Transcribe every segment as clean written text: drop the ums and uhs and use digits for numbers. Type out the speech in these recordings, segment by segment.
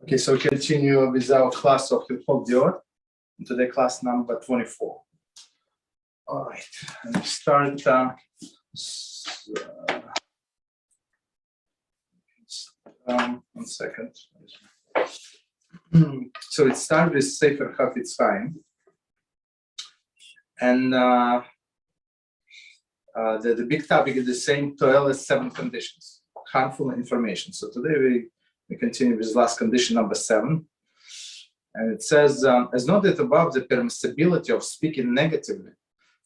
Okay, so we continue with our class of Hilchot De'ot. Today, class number 24. All right, and we start. One second. So it starts with Sefer Chaim, and the big topic is the same 7 conditions, harmful information. So today we continue with last condition number 7, and it says, as noted above, the permissibility of speaking negatively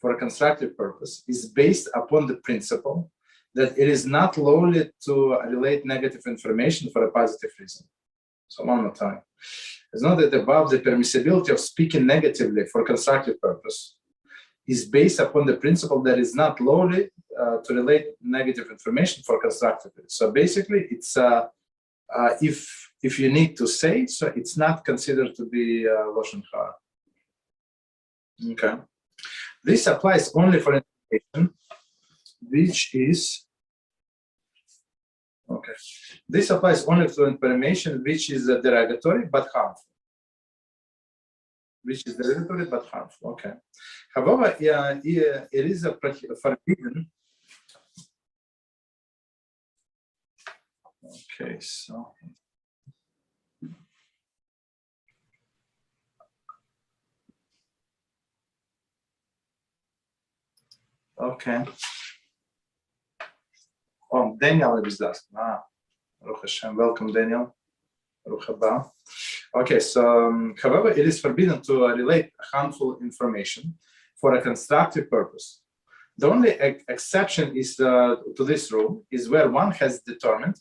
for a constructive purpose is based upon the principle that it is not lawful to relate negative information for a positive reason. So one more time. As noted above, the permissibility of speaking negatively for a constructive purpose is based upon the principle that it is not lawful to relate negative information for constructive reason. So basically, it's if you need to say, so it's not considered to be lashon hara. Okay. This applies only for information which is okay. This applies only to information which is derogatory but harmful. Which is derogatory but harmful. Okay. However, it is a forbidden. Okay, so. Okay. Oh, Daniel is that. Baruch Hashem. Welcome, Daniel. Baruch haba. Okay, so however, it is forbidden to relate harmful information for a constructive purpose. The only exception is to this rule is where one has determined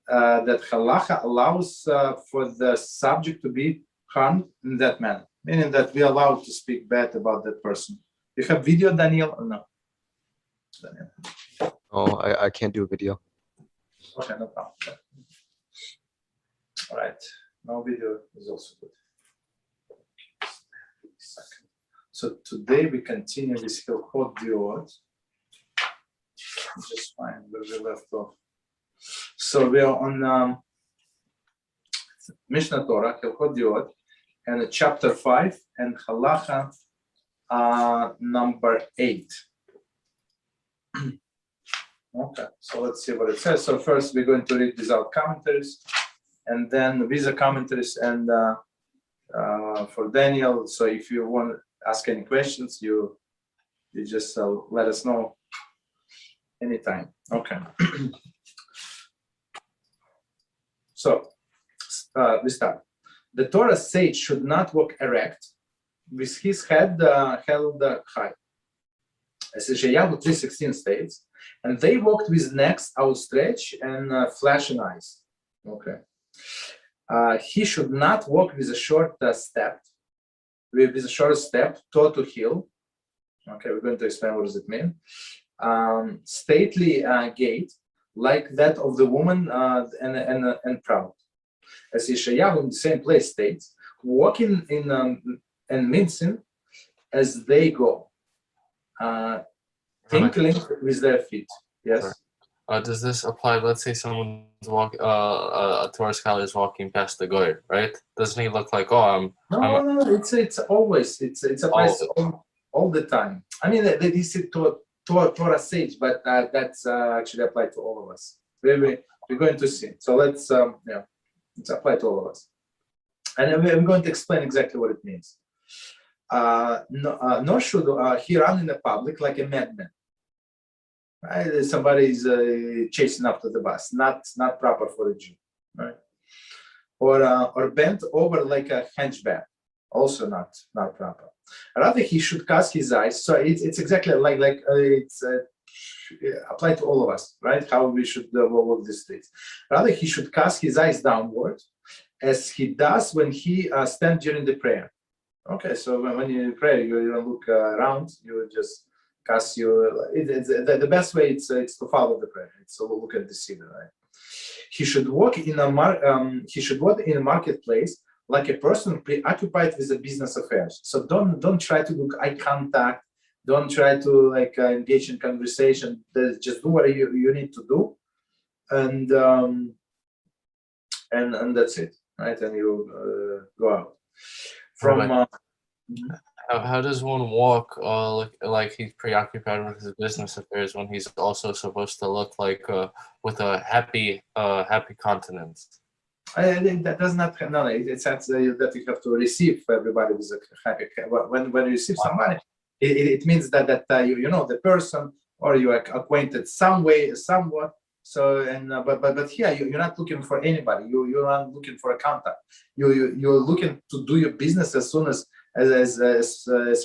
that Halachah allows for the subject to be harmed in that manner, meaning that we are allowed to speak bad about that person. You have video, Daniel, or no? Daniel. Oh, I can't do a video. Okay, no problem. All right, no video is also good. So today we continue with Hilchot De'ot. Just find where we left off. So we are on Mishneh Torah, Hilchot De'ot, and chapter 5 and Halachah number 8. Okay, so let's see what it says. So first we're going to read without commentaries, and then with the commentaries, and for Daniel. So if you want to ask any questions, you just let us know anytime. Okay. So we start. The Torah sage should not walk erect, with his head held high. As Yeshayahu 3:16 states, and they walked with necks outstretched and flashing eyes. Okay. He should not walk with a short step, with a short step, toe to heel. Okay, we're going to explain what does it mean. Stately gait, like that of the woman, and proud. As Yeshayahu in the same place states, walking in and mincing as they go. Tinkling with their feet. Yes. Does this apply? Let's say someone's a Torah scholar is walking past the goy, right? Doesn't he look like, oh, No. It's always it's applies all the time. I mean, they said to Torah sage, but that's actually applied to all of us. We're going to see. So let's it's applied to all of us, and I'm going to explain exactly what it means. Nor should he run in the public like a madman. Right? Somebody is chasing after the bus. Not proper for a Jew, right? Or bent over like a hunchback. Also not proper. Rather, he should cast his eyes. So it's exactly like it's applied to all of us, right? How we should walk the streets. Rather, he should cast his eyes downward, as he does when he stands during the prayer. Okay, so when you pray, you don't look around. You just cast the best way it's to follow the prayer. It's to look at the ceiling, right? He should walk in a marketplace like a person preoccupied with the business affairs. So don't try to look eye contact. Don't try to engage in conversation. Just do what you need to do, and that's it. right? And you go out. From How does one walk like he's preoccupied with his business affairs when he's also supposed to look like with a happy countenance? I think that does not no. It's that you have to receive everybody with a happy. When you receive somebody, it means that you know the person or you are acquainted some way, somewhat. So and but here you're not looking for anybody. You're not looking for a contact. You're looking to do your business as soon as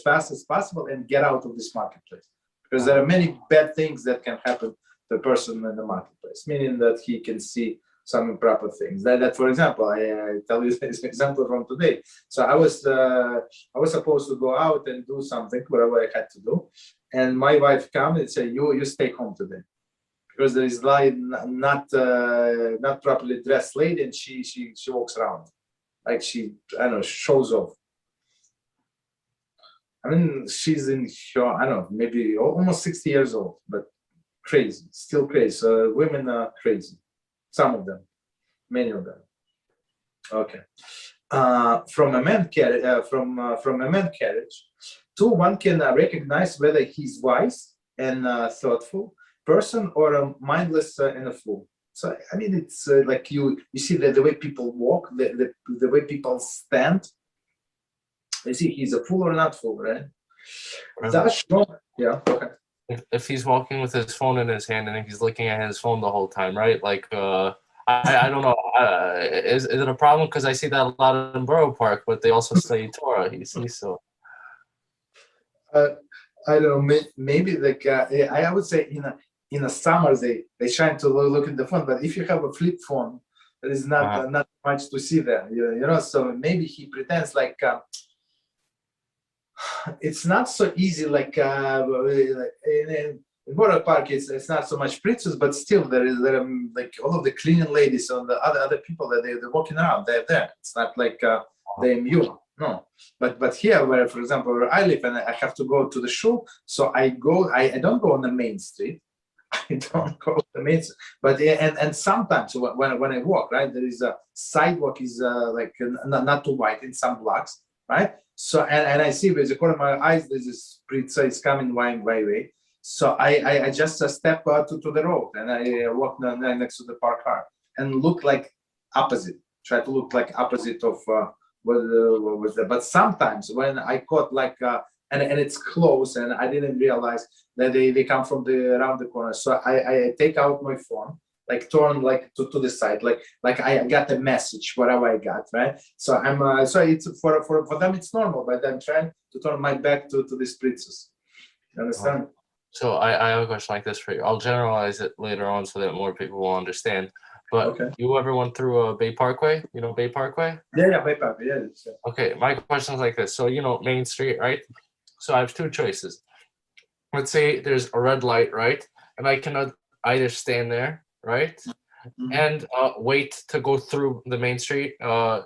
fast as possible and get out of this marketplace, because there are many bad things that can happen to a person in the marketplace, meaning that he can see some improper things. That for example, I tell you this example from today. So I was supposed to go out and do something, whatever I had to do, and my wife come and say, you stay home today, because there is like not properly dressed lady, and she walks around like she, I don't know, shows off. I mean, she's in her, I don't know, maybe almost 60 years old, but crazy, still crazy. So women are crazy. Some of them, many of them. Okay. From a man carriage, from a man carriage, one can recognize whether he's wise and thoughtful person or a mindless and a fool. So I mean, it's like you see the way people walk, the way people stand. You see, he's a fool or not fool, right? That's wrong. Yeah. Okay. If he's walking with his phone in his hand and he's looking at his phone the whole time, right? Like, I don't know. Is it a problem? Because I see that a lot in Borough Park, but they also study Torah. You see, so. I don't know. Maybe like I would say in the summer they trying to look at the phone, but if you have a flip phone, there is not much to see there. You know, so maybe he pretends like. It's not so easy like in Borough Park. It's not so much princess, but still there are like all of the cleaning ladies and the other people that they're walking around. They're there. It's not like they're immune. No, but here, where for example where I live and I have to go to the shul, so I don't go on the main street. I don't go on the main street, but and sometimes when I walk, right, there is a sidewalk is like not too wide in some blocks, right. So and I see with the corner of my eyes there's this pizza is coming my way. So I just step to the road and I walk next to the parked car and look like opposite. Try to look like opposite of what was there. But sometimes when I caught like and it's close and I didn't realize that they come from around the corner. So I take out my phone, like turn like to the side, like I got a message, whatever I got, right? So I'm so it's for them it's normal, but I'm trying to turn my back to this princess. You understand? So I have a question like this for you. I'll generalize it later on so that more people will understand. But Okay. You ever went through Bay Parkway? You know Bay Parkway? Yeah, Bay Parkway, yeah. Okay, my question is like this. So you know Main Street, right? So I have two choices. Let's say there's a red light, right? And I can either stand there, right? Mm-hmm. And wait to go through the main street,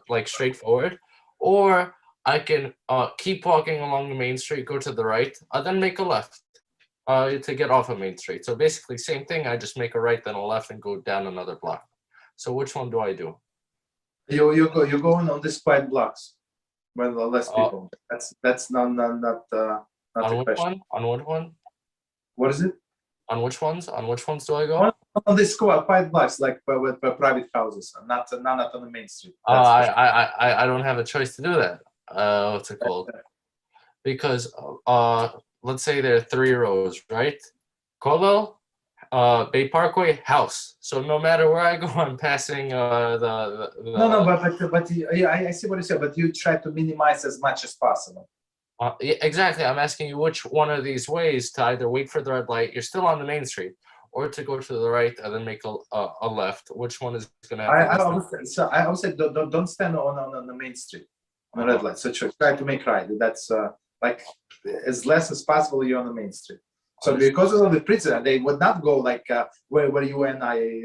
like straight forward, or I can keep walking along the main street, go to the right, then make a left to get off of Main Street. So basically, same thing. I just make a right, then a left, and go down another block. So which one do I do? You're going on these quiet blocks when less people. That's not on which one? On what one? What is it? On which ones? On which ones do I go? On these quiet blocks, like with private houses, not on the main street. I don't have a choice to do that. What's it called? Because let's say there are 3 rows, right? Kollel, Bay Parkway, house. So no matter where I go, I'm passing the. No, but I see what you said. But you try to minimize as much as possible. Yeah, exactly. I'm asking you which one of these ways to either wait for the red light, you're still on the main street, or to go to the right and then make a left. Which one is going to happen? I would say don't stand on the main street on the red light. So try to make right. That's like as less as possible you're on the main street. So because of the prison, they would not go like where you and I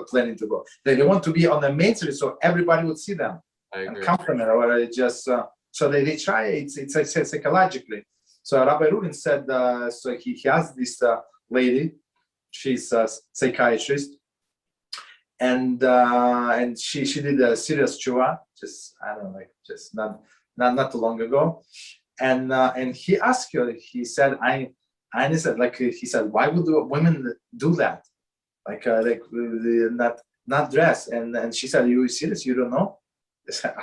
planning to go. They want to be on the main street so everybody would see them and come from there, or just. So they try. It's psychologically. So Rabbi Reuven said. So he has this lady. She's a psychiatrist, and she did a serious tshuva, just I don't know, like just not too long ago, and he asked her. He said, I understand. Like he said, why would women do that? Like not dress. And she said, you serious? You don't know?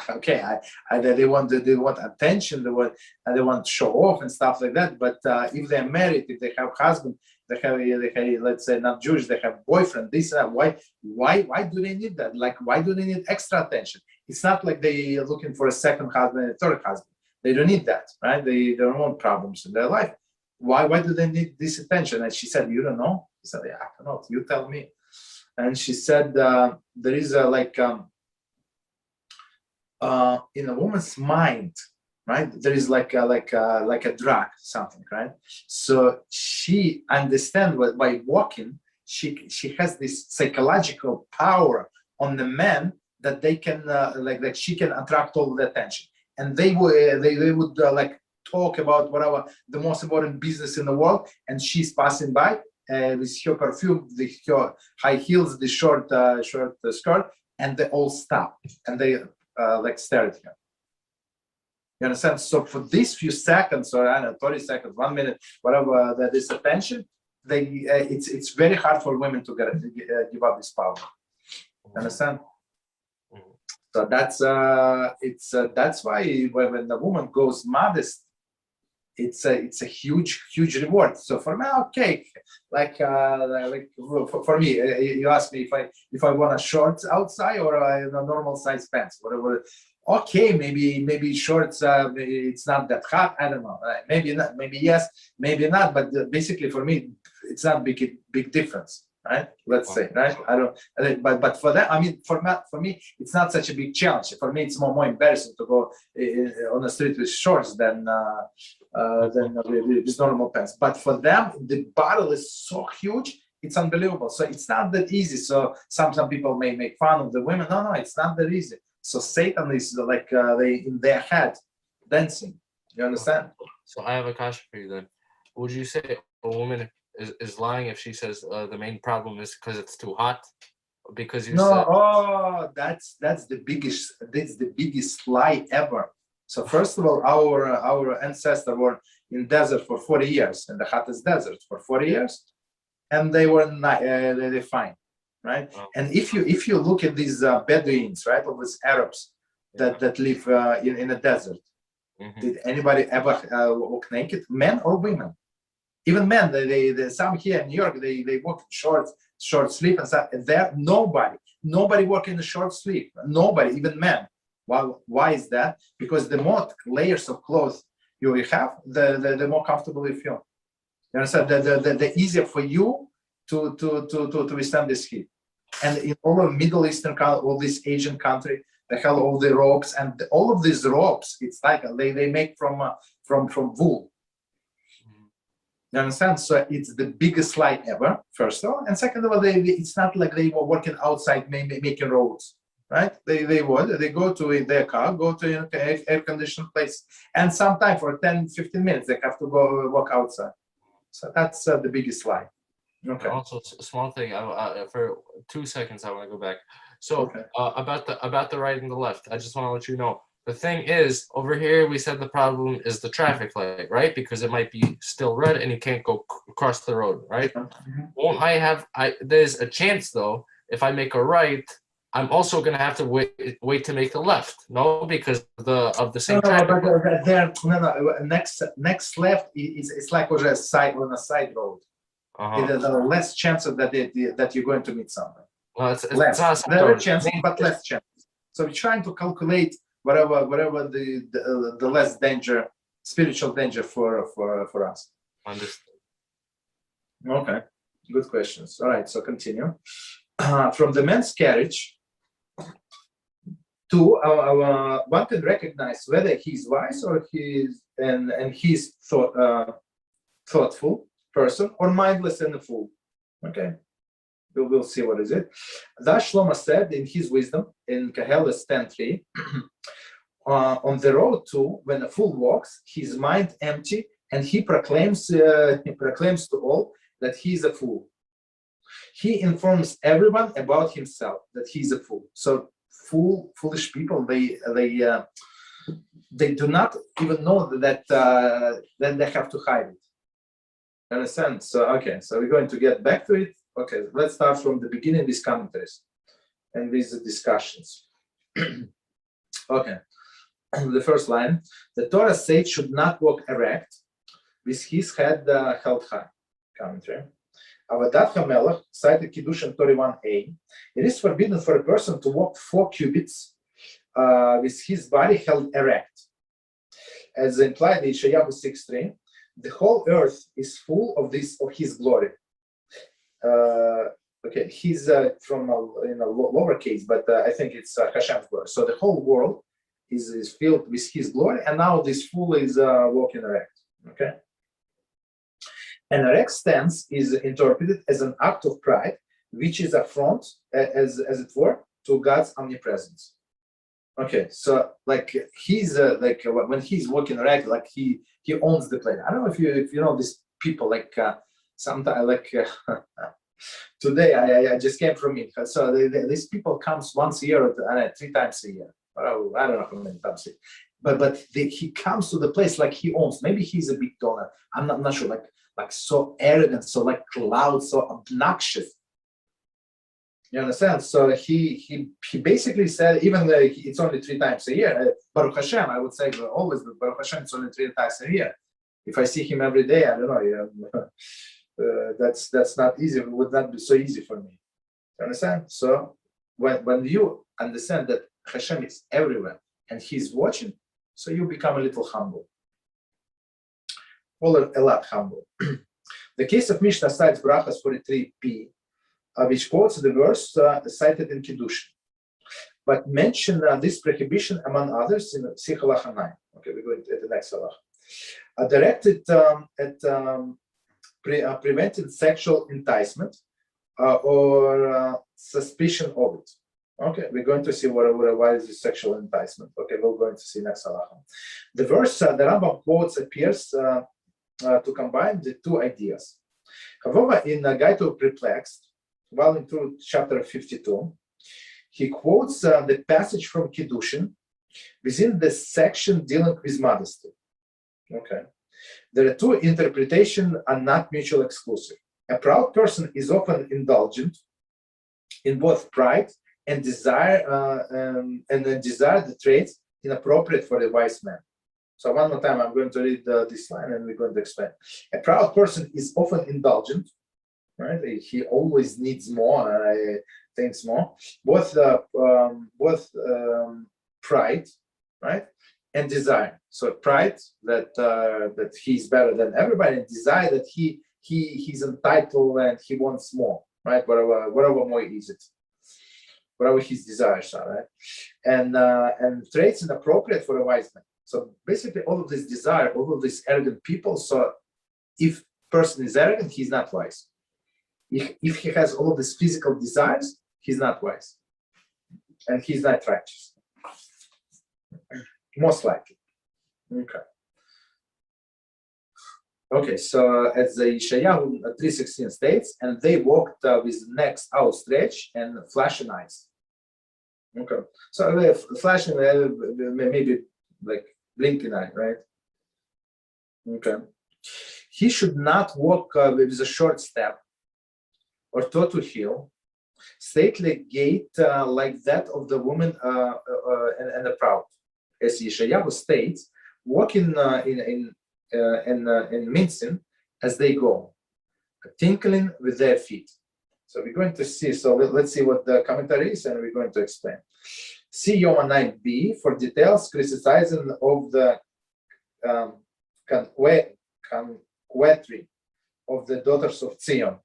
Okay, they want attention, they want to show off and stuff like that. But if they're married, if they have husband, they have let's say not Jewish, they have boyfriend. This why do they need that? Like why do they need extra attention? It's not like they are looking for a second husband and a third husband. They don't need that, right? They their own problems in their life. Why do they need this attention? And she said, you don't know. He said, yeah, I don't know. You tell me. And she said, there is in a woman's mind, right? There is like a drug, something, right? So she understands by walking, she has this psychological power on the men that they can like she can attract all the attention, and they would like talk about whatever the most important business in the world, and she's passing by with her perfume, her high heels, the short skirt, and they all stop and they like stare at her. You understand? So for these few seconds, or I don't know, 30 seconds, 1 minute, whatever that is attention, it's very hard for women to give up this power. You understand? So that's why when the woman goes modest, it's a huge reward. So for me, okay, like for me, you ask me if I want a shorts outside or a normal size pants, whatever. Okay, maybe shorts. It's not that hot. I don't know. Maybe not. Maybe yes. Maybe not. But basically, for me, it's not big difference. Right? Let's say, right? I don't. But for that, I mean, for me, it's not such a big challenge. For me, it's more embarrassing to go on the street with shorts than with normal pants. But for them, the battle is so huge. It's unbelievable. So it's not that easy. So some people may make fun of the women. No, it's not that easy. So Satan is like they in their head dancing. You understand? So I have a question for you then. Would you say a woman is lying if she says the main problem is because it's too hot? Because you said that's the biggest lie ever. So first of all, our ancestors were in desert for 40 years, in the hottest desert for 40 years, and they were not, they're fine. Right, and if you look at these Bedouins, right, or these Arabs that live in a desert, did anybody ever walk naked, men or women? Even men, they some here in New York, they walk in short sleeve and stuff. And there, nobody walk in a short sleeve. Nobody, even men. Why is that? Because the more layers of clothes you have, the more comfortable you feel. You understand? The easier for you to withstand this heat. And in all of Middle Eastern, all these Asian country, they have all the ropes, and all of these ropes, it's like they make from wool. You understand? So it's the biggest lie ever, first of all, and second of all, it's not like they were working outside making roads, right? They go to their car, go to an air-conditioned place, and sometimes for 10-15 minutes they have to go walk outside. So that's the biggest lie. Okay. Also, a small thing. For 2 seconds, I want to go back. So about the right and the left, I just want to let you know. The thing is, over here we said the problem is the traffic light, right? Because it might be still red and you can't go across the road, right? Won't there's a chance though, if I make a right, I'm also gonna have to wait to make a left. No, because of the same traffic. Next left it's like on a side road. There's less chance of that you're going to meet someone. Well, it's less. There are chances, but less chances. So we're trying to calculate whatever the less danger, spiritual danger for us. Understood. Okay, good questions. All right, so continue. From the men's carriage to one can recognize whether he's wise or he's thoughtful person or mindless and a fool. Okay, we'll see what is it. Thus Shlomo said in his wisdom in Koheles 10:3, on the road to when a fool walks, his mind empty, and he proclaims to all that he is a fool. He informs everyone about himself that he's a fool. So foolish people, they do not even know that they have to hide it. Understand? So okay, so we're going to get back to it. Okay, let's start from the beginning with commentaries and with the discussions. Okay, the first line: the Torah sage should not walk erect with his head held high. Commentary. Avodat HaMelech, cited Kiddushin 31a. It is forbidden for a person to walk 4 cubits with his body held erect. As implied in Yeshayahu 6:3, the whole earth is full of his glory. Okay, he's from lowercase, but I think it's Hashem's glory. So the whole world is filled with his glory, and now this fool is walking erect. Okay. An erect stance is interpreted as an act of pride, which is affront, as it were, to God's omnipresence. Okay, so like he's like when he's walking erect, like he owns the planet. I don't know if you know these people, like sometimes like today I just came from it. So these people comes once a year, 3 times a year. I don't know how many times a year. But he comes to the place like he owns. Maybe he's a big donor. I'm not sure. Like so arrogant, so like loud, so obnoxious. You understand? So he basically said, even though it's only 3 times a year, Baruch Hashem, I would say always, but Baruch Hashem, it's only 3 times a year. If I see him every day, I don't know. That's not easy. It would not be so easy for me. You understand? So when you understand that Hashem is everywhere and He's watching, so you become a little humble. Or a lot humble. The case of Mishnah cites Brachas 43p, which quotes the verse cited in Kiddushin, but mention this prohibition among others in Sikh Halachah 9. Okay, we're going to the next Halachah. Directed at preventing sexual enticement or suspicion of it. Okay, we're going to see why is this sexual enticement. Okay, we're going to see next Halachah. The verse the Rambam quotes appears to combine the 2 ideas. However, in Guide to Perplexed, volume 2, chapter 52, he quotes the passage from Kiddushin within the section dealing with modesty. Okay, there are 2 interpretations are not mutually exclusive. A proud person is often indulgent in both pride and desire, the traits inappropriate for a wise man. So one more time, I'm going to read this line and we're going to explain. A proud person is often indulgent, right? He always needs more, thinks more. Both pride, right, and desire. So pride that he's better than everybody, and desire that he's entitled and he wants more, right? Whatever more is it, whatever his desires are, right? And traits inappropriate for a wise man. So basically, all of this desire, all of these arrogant people. So if person is arrogant, he's not wise. If he has all of these physical desires, he's not wise, and he's not righteous. Most likely. Okay. Okay. So as the Yeshayahu 3:16 states, and they walked with necks outstretched and flashing eyes. Okay. So flashing, maybe like blinking eye, right? Okay. He should not walk with a short step or toe to heel, stately gait like that of the woman and the proud. As Yeshayahu states, walking in mincing as they go, tinkling with their feet. So we're going to see, so let's see what the commentary is, and we're going to explain. See Yoma 9b for details criticizing of the conquetry of the daughters of Zion,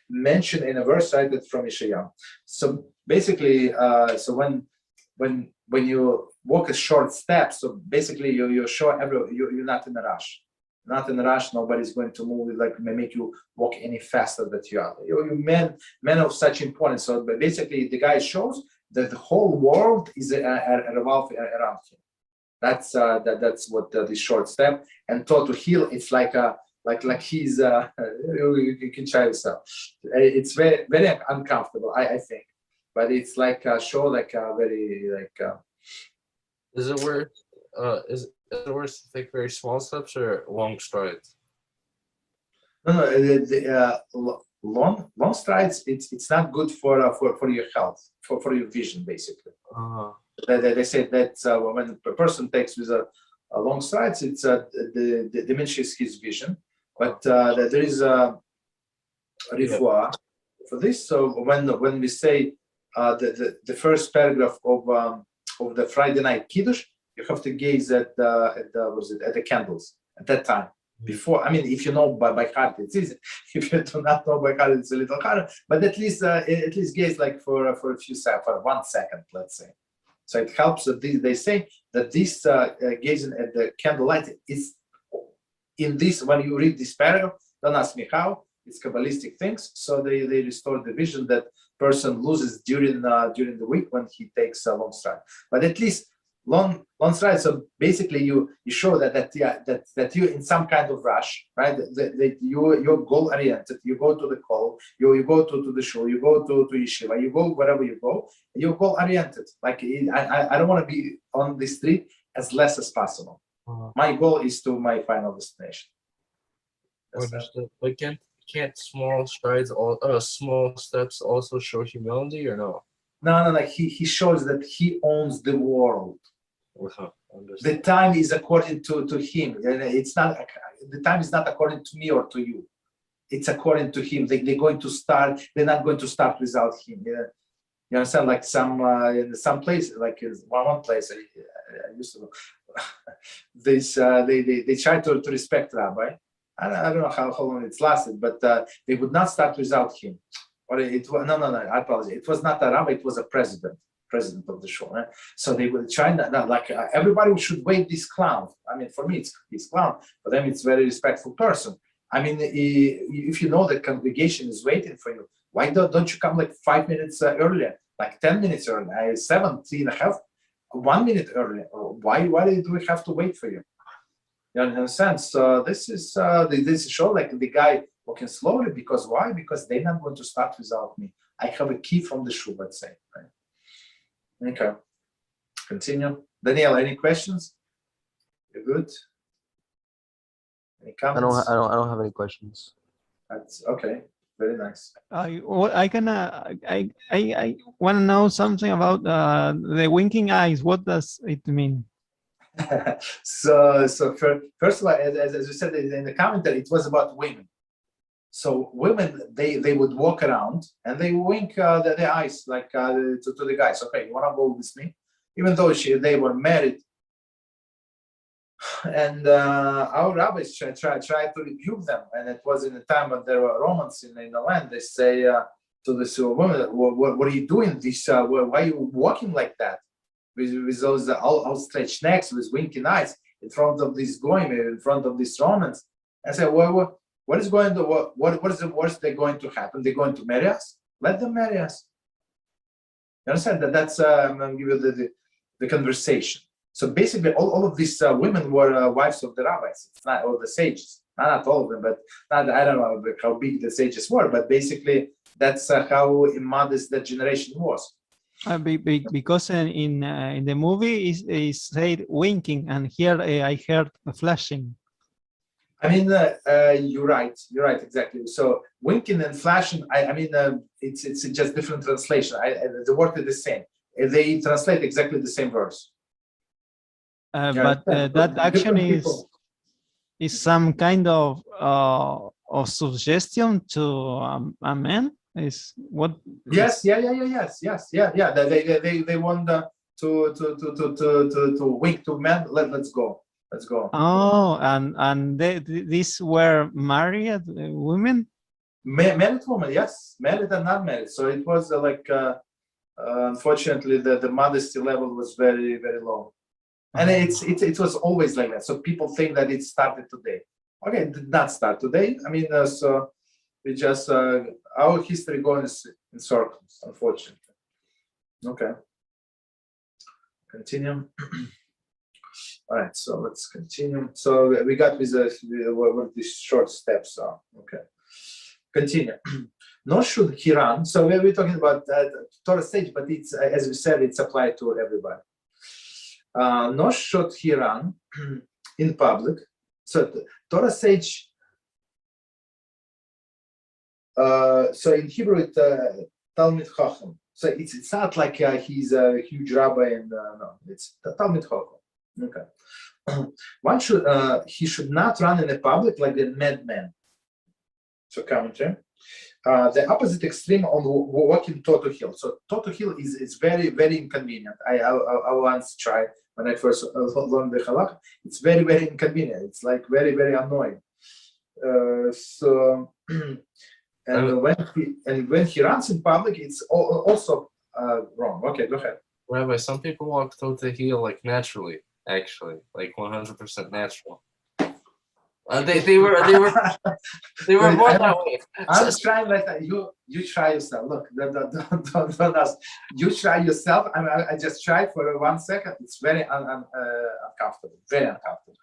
mentioned in a verse cited from Yeshayahu. So basically, so when you walk a short step, so basically you show you're not in a rush. Not in a rush, nobody's going to move, like make you walk any faster than you are. You men of such importance. So basically the guy shows that the whole world is revolving around him. That's what the short step. And toe to heel, it's like like he's you can try yourself. It's very very uncomfortable, I think, but it's like a show, like a very like. Is it worth? Is it worth to take very small steps or long strides? No, long strides. It's not good for your health, for your vision, basically. They say that when a person takes with a long strides, it's the diminishes his vision. But there is a refuah for this. So when we say the first paragraph of the Friday night kiddush, you have to gaze at the candles at that time. Before, I mean, if you know by heart, it's easy. If you do not know by heart, it's a little harder. But at least gaze like for a few seconds, for 1 second, let's say. So it helps that they say that this gazing at the candlelight is in this. When you read this paragraph, don't ask me how. It's Kabbalistic things. So they restore the vision that person loses during the week when he takes a long stride. But at least long stride. So basically, you show that you're in some kind of rush, right? That you're goal oriented. You go to the call. You go to the show. You go to yeshiva. You go wherever you go. You're goal oriented. Like I don't want to be on the street as less as possible. My goal is to my final destination. Understood. But can't small strides small steps also show humility or no? No. Like he shows that he owns the world. The time is according to him. It's not. The time is not according to me or to you. It's according to him. They're going to start. They're not going to start without him. You understand? Like in some place, like one place I used to know. They try to respect Rabbi. I don't know how long it's lasted, but they would not start without him. Or it was no. I apologize. It was not a rabbi. It was a president of the show. Right? So they were trying that. Like everybody should wait this clown. I mean, for me, it's clown. For them, it's very respectful person. I mean, if you know the congregation is waiting for you, why don't you come like 5 minutes earlier, like 10 minutes earlier, 7.5, 1 minute earlier? Why do we have to wait for you? You understand? So this is show like the guy walking slowly because why? Because they're not going to start without me. I have a key from the shoe, let's say. Right? Okay. Continue. Daniel, any questions? You're good. Any comments? I don't have any questions. That's okay. Very nice. I want to know something about the winking eyes. What does it mean? So first of all, as you said in the commentary, it was about women. So women, they would walk around and they wink their eyes like to the guys. Okay, you want to go with me? Even though they were married. And our rabbis tried to rebuke them. And it was in the time when there were Romans in the land. They say to this woman, what are you doing? Why are you walking like that? With those outstretched necks, with winking eyes, in front of this goyim, in front of these Romans. I said, what is going to what is the worst they're going to happen? They're going to marry us? Let them marry us. You understand that? That's I'm going to give you the conversation. So basically, all of these women were wives of the rabbis. It's not all the sages, not all of them, but I don't know how big the sages were. But basically, that's how immodest that generation was. Because in the movie is said winking, and here I heard flashing. I mean, you're right, exactly. So winking and flashing, I mean, it's just different translation. The word is the same. They translate exactly the same verse. But that action is some kind of suggestion to a man. Is what? Yes. They want to wink to men. Let's go. Oh, and these were married women. Married women, yes, married and not married. So it was unfortunately the modesty level was very very low, and it was always like that. So people think that it started today. Okay, it did not start today. I mean, so we just our history goes in circles, unfortunately. Okay, continue. All right, so let's continue. So we got with what these short steps are. Okay, continue. Nor should he run. So we're talking about Torah sage, but it's as we said, it's applied to everybody. Nor should he run in public. So Torah sage. So in Hebrew, it's Talmud Chacham. So it's not like he's a huge rabbi, and no, it's Talmud Chacham. Okay. One should he should not run in the public like a madman. So commentary. The opposite extreme on walking toe to heel. So toe to heel is very, very inconvenient. I once tried when I first learned the halachah. It's very, very inconvenient. It's like very, very annoying. When he runs in public, it's also wrong. Okay, go ahead. Rabbi, some people walk toe to heel like naturally, actually, like 100% natural. They were born that way. I'm trying like that. You try yourself. Look, don't ask. You try yourself. I just tried for 1 second. It's very uncomfortable. Very uncomfortable.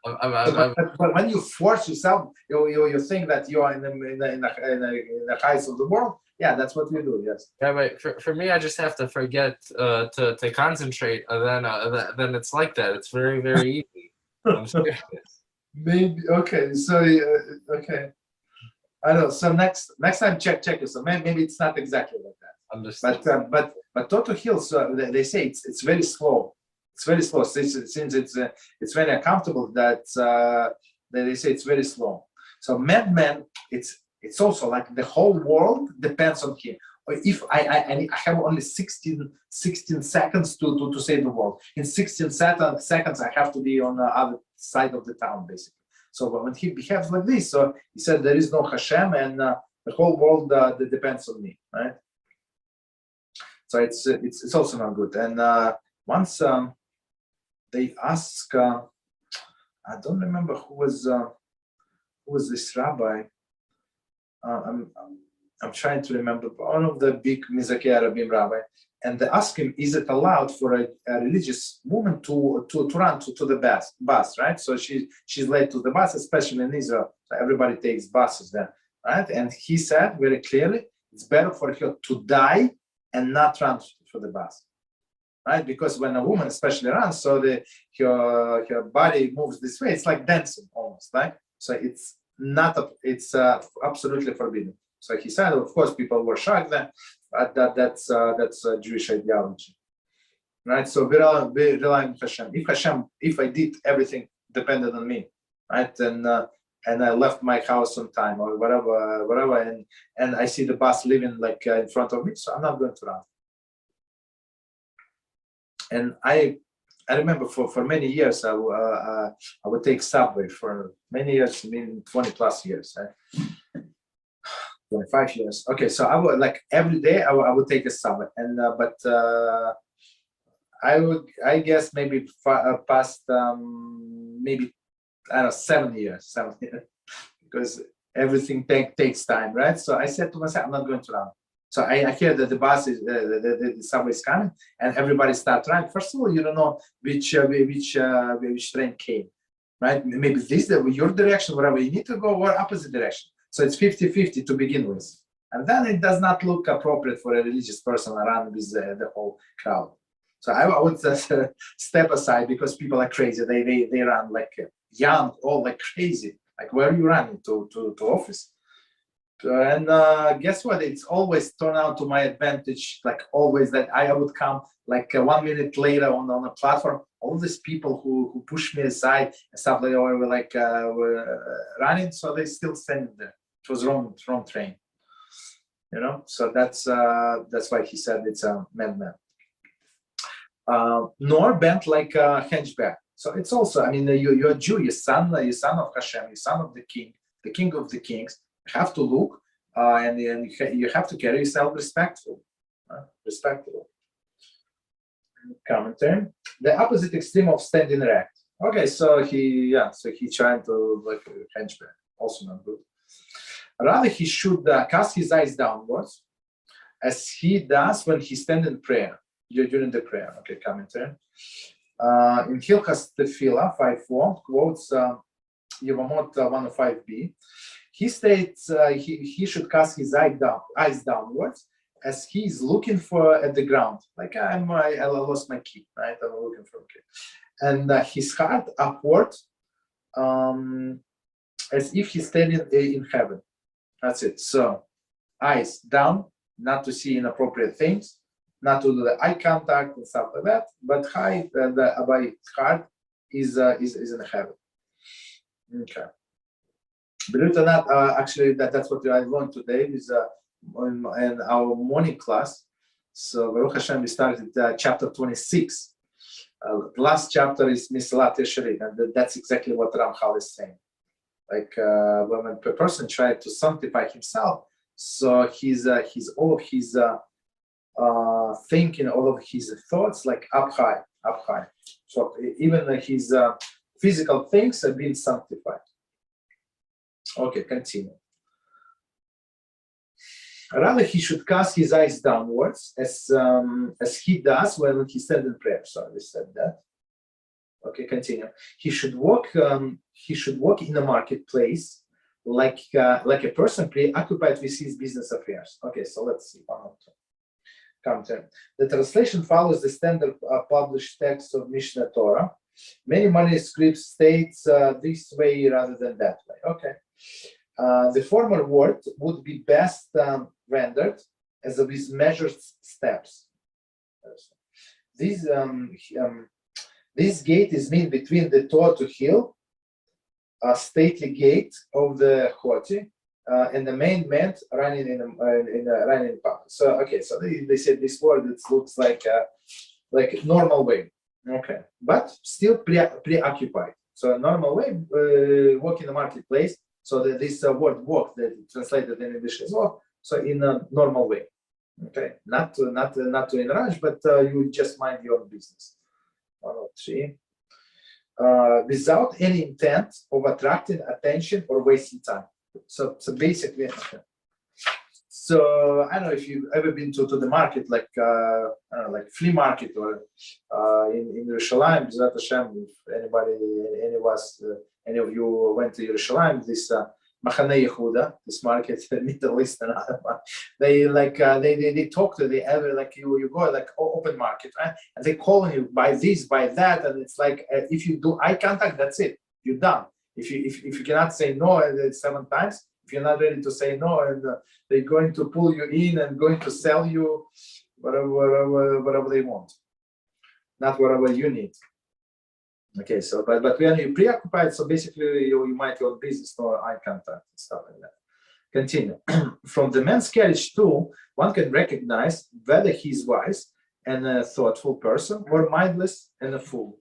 But when you force yourself, you think that you are in the heights of the world. Yeah, that's what we do. Yes. Yeah, but for me, I just have to forget to concentrate, and then it's like that. It's very, very easy. I'm serious. Maybe okay. So okay, I don't know. So next time check yourself. Maybe it's not exactly like that. Understood. But toe to heel. So they say it's very slow. It's very slow. Since it's very uncomfortable. That they say it's very slow. So madman, it's also like the whole world depends on him. If I have only 16 seconds to say the word. In 16 seconds, I have to be on the other side of the town, basically. So when he behaves like this, so he said there is no Hashem, and the whole world depends on me, right? So it's also not good. And once they ask, I don't remember who was this rabbi. I'm trying to remember one of the big Mizrachi Arabim rabbi, and they ask him, is it allowed for a religious woman to run to the bus, right? So she's late to the bus, especially in Israel. So everybody takes buses there, right? And he said very clearly, it's better for her to die and not run for the bus, right? Because when a woman especially runs, so her body moves this way. It's like dancing almost, right? So it's absolutely forbidden. So he said, of course, people were shocked then, but that's a Jewish ideology, right? So we rely on Hashem. If I did everything depended on me, right? And I left my house on time or whatever, and I see the bus leaving like in front of me, so I'm not going to run. And I remember for many years I would take subway for many years, I mean 20 plus years. Right? 25 years. Okay, so I would like every day I would take a subway, and I guess maybe past maybe I don't know 7 years, because everything takes time, right? So I said to myself, I'm not going to run. So I hear that the bus is the subway is coming, and everybody start running. First of all, you don't know which train came, right? Maybe this your direction, wherever you need to go, or opposite direction. So it's 50-50 to begin with. And then it does not look appropriate for a religious person to run with the whole crowd. So I would step aside because people are crazy. They run like young, all like crazy. Like, where are you running to office? And guess what? It's always turned out to my advantage, like always, that I would come like 1 minute later on a platform. All these people who push me aside and stuff like that were running, so they still standing there. It was wrong train, you know. So that's why he said it's a madman. Nor bent like a hunchback. So it's also, I mean, you're a Jew, you're son of Hashem, you're son of the king of the kings. You have to look, and you have to carry yourself respectful. Commentary. The opposite extreme of standing erect. Okay, so he trying to like a henchback, also not good. Rather, he should cast his eyes downwards, as he does when he stands in prayer, during the prayer. Okay, commentary. In Hilchot De'ot 5:4 quotes Yevamot 105b. He states he should cast his eyes downwards as he is looking for at the ground. Like I lost my key, right? I'm looking for a key. And his heart upward, as if he's standing in heaven. That's it. So eyes down, not to see inappropriate things, not to do the eye contact and stuff like that, but high, the heart is in heaven. Okay. Believe it or not, actually, that's what I learned today is in our morning class. So Baruch Hashem, we started chapter 26. The last chapter is Misalat Yesharit, and that's exactly what Ramchal is saying. Like when a person tries to sanctify himself, so his all of his thinking, all of his thoughts, like up high. So even his physical things are being sanctified. Okay, continue. Rather, he should cast his eyes downwards, as he does when he stands in prayer. Sorry, we said that. Okay, continue. He should walk in the marketplace like a person preoccupied with his business affairs. Okay, so let's see. The translation follows the standard published text of Mishneh Torah. Many manuscripts states this way rather than that way. Okay. The former word would be best rendered as with measured steps. This gate is made between the toe to heel, a stately gate of the hoti, and the main mat running in public. So okay, so they said this word. It looks like normal way. Okay, but still preoccupied. So normal way, walk in the marketplace. So that this word walk that translated in English as well. So in a normal way. Okay, not to enrage, but you just mind your own business. 103. Without any intent of attracting attention or wasting time. So basically, okay. So I don't know if you've ever been to the market, like I don't know, like flea market or in Yerushalayim, Beezrat Hashem, if any of you went to Yerushalayim, this Machane Yehuda, this market, Middle Eastern, they talk to you go like open market, right? And they call you by this, by that, and it's like if you do eye contact, that's it, you're done. If you cannot say no 7 times, if you're not ready to say no, and they're going to pull you in and going to sell you whatever they want, not whatever you need. Okay, so but when you're preoccupied, so basically you might your business no eye contact and stuff like that. Continue. From the man's carriage too, one can recognize whether he's wise and a thoughtful person or mindless and a fool.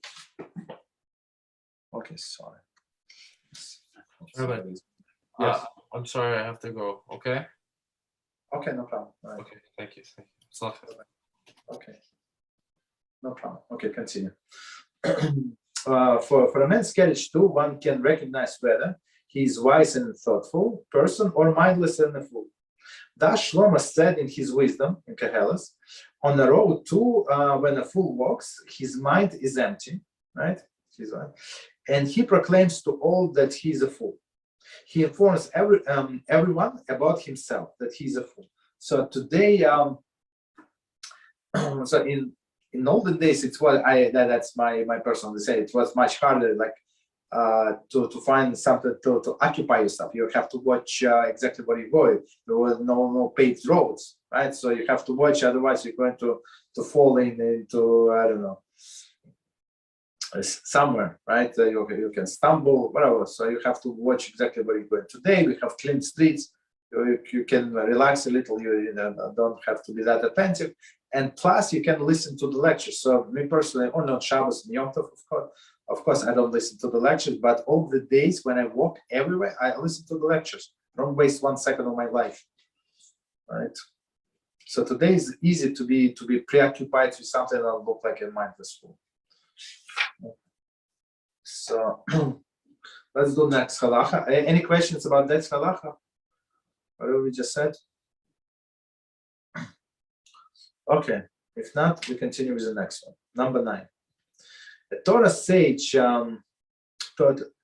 Okay, sorry. Rabbi, yeah, I'm sorry, I have to go. Okay. Okay, no problem. Right. Okay, thank you. Okay, no problem. Okay, continue. For a man's carriage too, one can recognize whether he is wise and thoughtful person or mindless and a fool. Thus Shlomo said in his wisdom in Koheles, on the road too, when a fool walks, his mind is empty, right? And he proclaims to all that he is a fool. He informs everyone about himself that he is a fool. So today, so in olden days, it's what that's my personal say. It was much harder, like to find something to occupy yourself. You have to watch exactly where you're going. There was no paved roads, right? So you have to watch, otherwise you're going to fall into I don't know, somewhere, right? You can stumble, whatever. So you have to watch exactly where you're going. Today we have clean streets. You can relax a little. You don't have to be that attentive. And plus, you can listen to the lectures. So me personally, only on Shabbos and Yom Tov, of course, I don't listen to the lectures. But all the days when I walk everywhere, I listen to the lectures. Don't waste 1 second of my life, right? So today is easy to be preoccupied with something that will look like a mindless fool. So let's do next halacha. Any questions about that halacha? Whatever we just said. Okay, if not, we continue with the next one. Number 9. The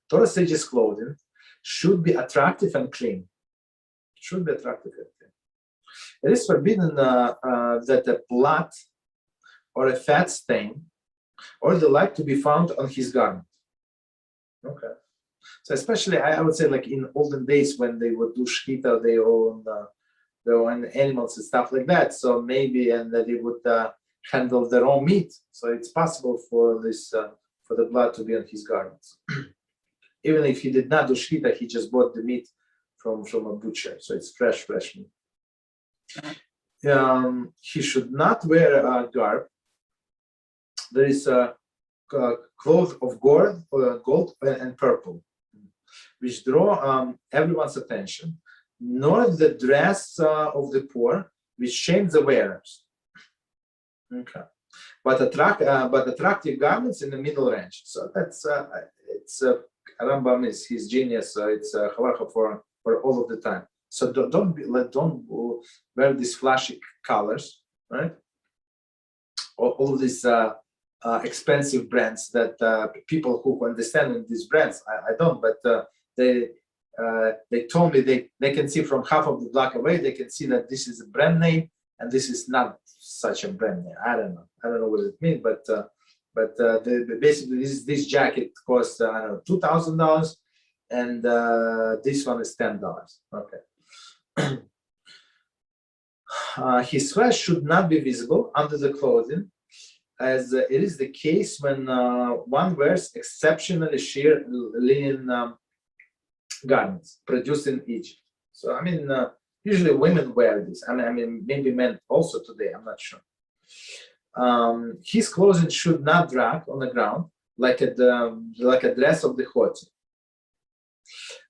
Torah sage's clothing should be attractive and clean. Should be attractive and clean. It is forbidden that a blood or a fat stain or the like to be found on his garment. Okay. So especially, I would say, like in olden days when they would do shkita, their own animals and stuff like that. So maybe, and that they would handle their own meat. So it's possible for this, for the blood to be on his garments. Even if he did not do shkita, he just bought the meat from a butcher. So it's fresh meat. He should not wear a garb. There is a cloth of gold and purple, which draw everyone's attention, nor the dress of the poor, which shames the wearers. Okay, but attractive garments in the middle range. So that's it's Rambam is his genius. So it's Halachah for all of the time. So don't wear these flashy colors, right? All of these expensive brands that people who understand these brands, I don't, but they told me they can see from half of the block away, they can see that this is a brand name and this is not such a brand name. I don't know what it means, but basically this jacket costs I don't know, $2,000 and this one is $10. Okay. His flesh should not be visible under the clothing, as it is the case when one wears exceptionally sheer linen garments produced in Egypt. So I mean, usually women wear this. I mean, maybe men also today. I'm not sure. His clothing should not drag on the ground like a dress of the hoti,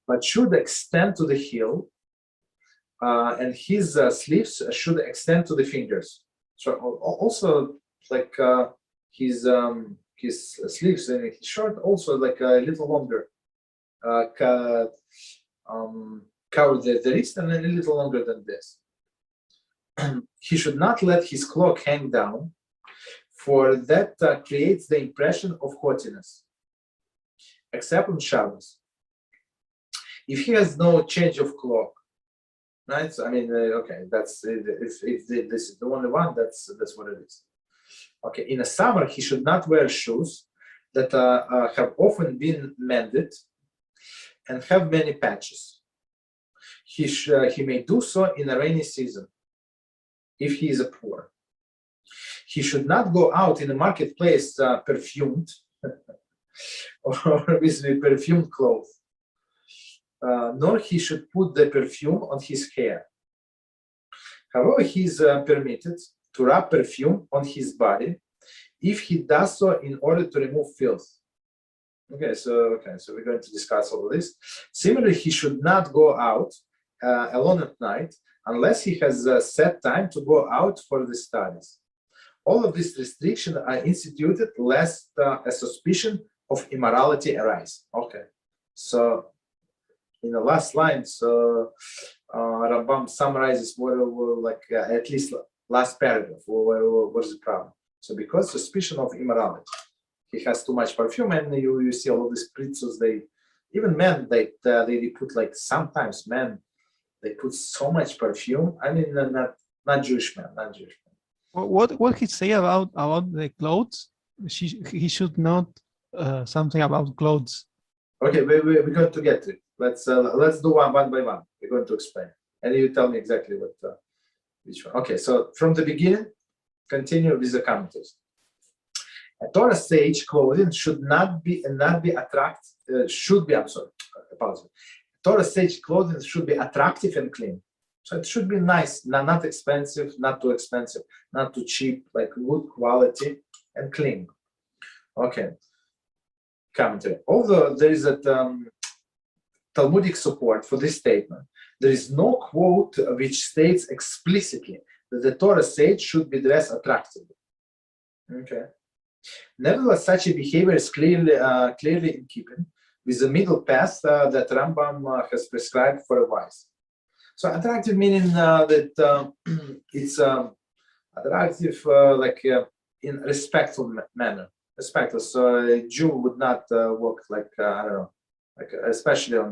but should extend to the heel, and his sleeves should extend to the fingers. So also like his sleeves and his shirt also like a little longer, cover the wrist and a little longer than this. He should not let his cloak hang down, for that creates the impression of haughtiness, except on Shabbos. If he has no change of cloak, right? So I mean, okay, that's if this is the only one, that's what it is. Okay, in the summer he should not wear shoes that have often been mended and have many patches. He may do so in a rainy season if he is a poor. He should not go out in the marketplace perfumed or with perfumed clothes, nor he should put the perfume on his hair. However, he is permitted to rub perfume on his body if he does so in order to remove filth. Okay, so we're going to discuss all of this. Similarly, he should not go out alone at night unless he has set time to go out for the studies. All of these restrictions are instituted lest a suspicion of immorality arise. Okay, so in the last line, so Rambam summarizes what like at least last paragraph. What is the problem? So because suspicion of immorality, he has too much perfume, and you see all of these pritzos. Even men, they put like sometimes men, they put so much perfume. I mean, not Jewish men, not Jewish men. What he say about the clothes? He should not something about clothes. Okay, we're going to get to it. Let's do one by one. We're going to explain, and you tell me exactly what which one. Okay, so from the beginning, continue with the commentaries. A Torah sage clothing should not be attractive. Torah sage clothing should be attractive and clean. So it should be nice, not expensive, not too expensive, not too cheap, like good quality and clean. Okay. Commentary. Although there is a Talmudic support for this statement, there is no quote which states explicitly that the Torah sage should be dressed attractively. Okay. Nevertheless, such a behavior is clearly in keeping with the middle path that Rambam has prescribed for a wise. So attractive meaning that it's attractive in respectful manner. respectless. So a Jew would not walk like I don't know, like especially on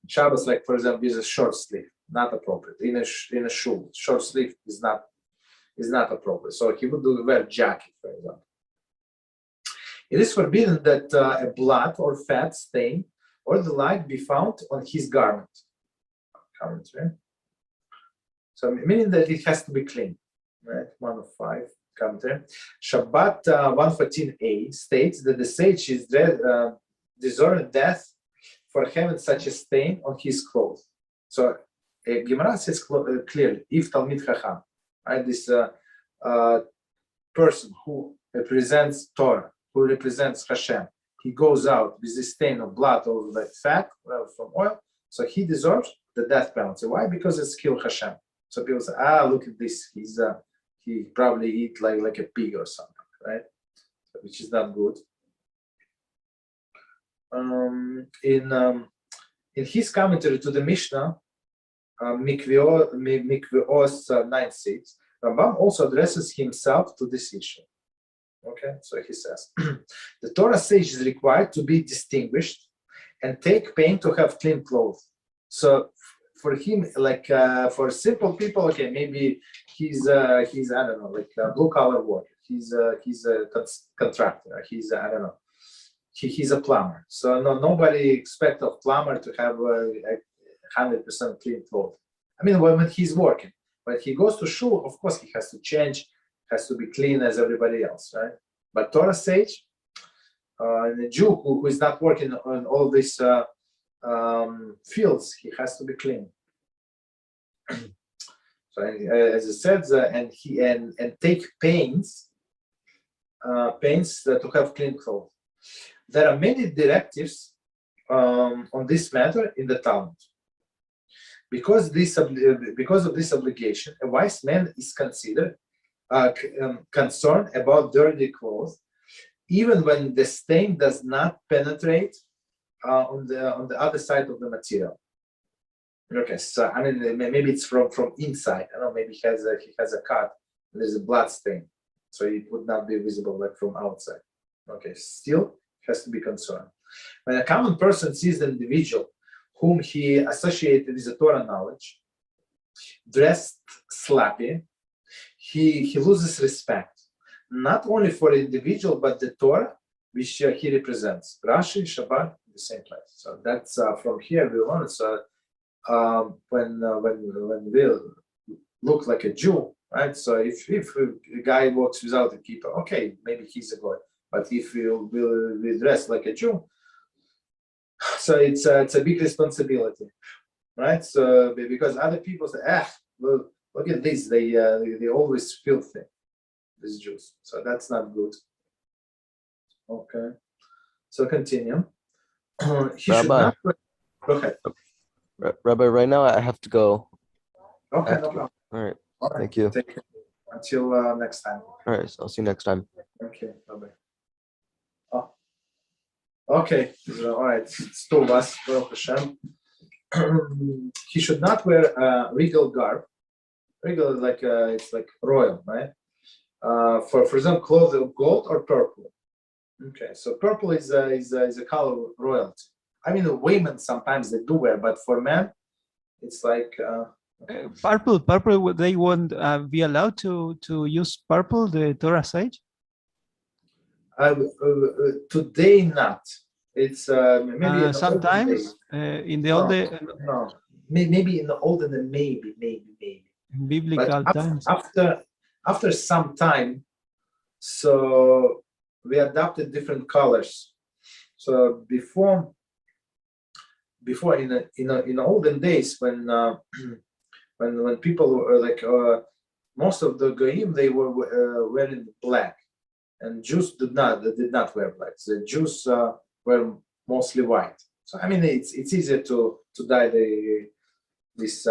Shabbos, like for example, use a short sleeve, not appropriate. In a shoe, short sleeve is not appropriate. So he would wear jacket, for example. It is forbidden that a blood or fat stain or the like be found on his garment. Right? So meaning that it has to be clean, right? 1 of 5 commentary. Shabbat 114a states that the sage is deserving death for having such a stain on his clothes. So Gemara says clearly, if Talmid Chacham, right, this person who represents Torah, who represents Hashem, he goes out with this stain of blood or like fat, whatever, from oil, so he deserves the death penalty. Why? Because it's kill Hashem. So people say, look at this, he probably eat like a pig or something, right? Which is not good. In his commentary to the Mishnah, Mikveos 9:6, Rambam also addresses himself to this issue. Okay, so he says, the Torah sage is required to be distinguished and take pain to have clean clothes. So for him, like for simple people, okay, maybe he's I don't know, like a blue collar worker. He's a contractor. He's I don't know. He's a plumber. So nobody expects a plumber to have 100% clean clothes. I mean, when he's working, but he goes to shul, of course, he has to change, has to be clean as everybody else, right? But Torah sage, the Jew who is not working on all these fields, he has to be clean. So as it says, and take pains to have clean clothes. There are many directives on this matter in the Talmud. Because of this obligation, a wise man is considered concerned about dirty clothes, even when the stain does not penetrate on the other side of the material. Okay, so I mean maybe it's from inside. I don't know, maybe he has a cut. There's a blood stain, so it would not be visible like from outside. Okay, still has to be concerned. When a common person sees the individual whom he associated with the Torah knowledge dressed sloppy, he loses respect, not only for the individual but the Torah which he represents. Rashi, Shabbat, the same place. So that's from here we learn. So when we look like a Jew, right? So if a guy walks without a kippah, okay, maybe he's a goy. But if we dress like a Jew, so it's a big responsibility, right? So because other people say, look at this, they always filthy, these Jews. So that's not good. Okay, so continue. Rabbi, Go ahead. Rabbi, right now I have to go. Okay, no problem. All right. All right. Thank you. Take care. Until next time. All right. I'll see you next time. Okay, bye-bye. Okay, so, all right, it's two of us, Baruch Hashem. He should not wear regal garb. Regal is like it's like royal, right? For example, clothes of gold or purple. Okay, so purple is a color of royalty. I mean, the women sometimes they do wear, but for men, it's like Purple. They won't be allowed to use purple, the Torah sage. Today not. It's maybe in sometimes in the older no, maybe in the olden maybe biblical but times. After some time, so we adopted different colors. So before in the olden days when people were like most of the goyim, they were wearing black. And Jews did not wear black. So the Jews were mostly white. So I mean, it's easier to dye this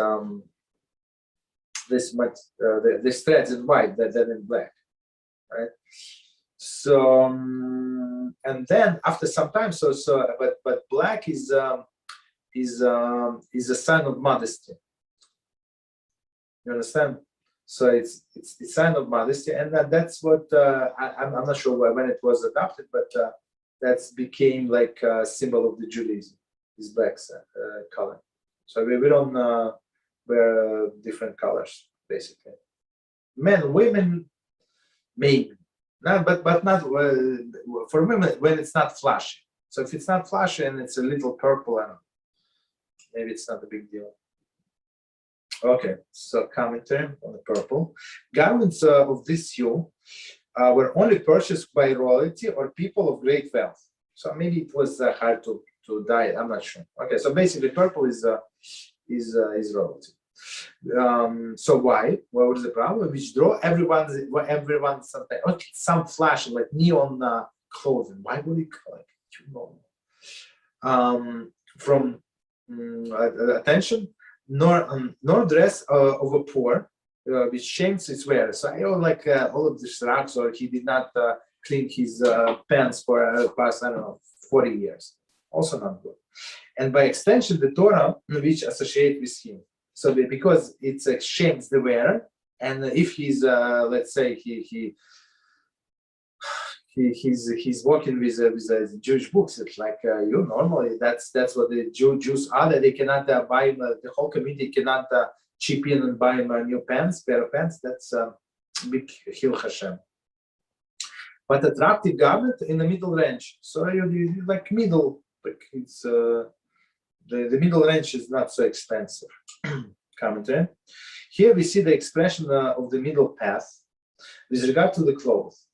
threads in white than in black, right? So and then after some time, but black is a sign of modesty. You understand? So it's the sign of modesty, and that's what I'm not sure when it was adopted, but that's became like a symbol of the Judaism. This black color. So we don't wear different colors basically. Men, women, maybe. No, but not for women when it's not flashy. So if it's not flashy and it's a little purple, and maybe it's not a big deal. Okay, so commentary on the purple. Garments of this hue were only purchased by royalty or people of great wealth. So maybe it was hard to dye it. I'm not sure. Okay, so basically purple is royalty. So why? What was the problem? Which draw everyone sometimes. Okay, some flashing like neon clothing. Why would it like from attention? Nor dress of a poor, which shames its wearer. So I don't like all of this rags, or he did not clean his pants for past, I don't know, 40 years. Also not good. And by extension, the Torah, which associate with him. So because it shames the wearer, and if he's, let's say, he's working with Jewish books. It's like you normally that's what the Jews are. That they cannot buy him, the whole community cannot chip in and buy him a new pair of pants. That's big Hil Hashem. But attractive garment in the middle range. So you like middle, like it's the middle range is not so expensive. Commentary. Here we see the expression of the middle path with regard to the clothes.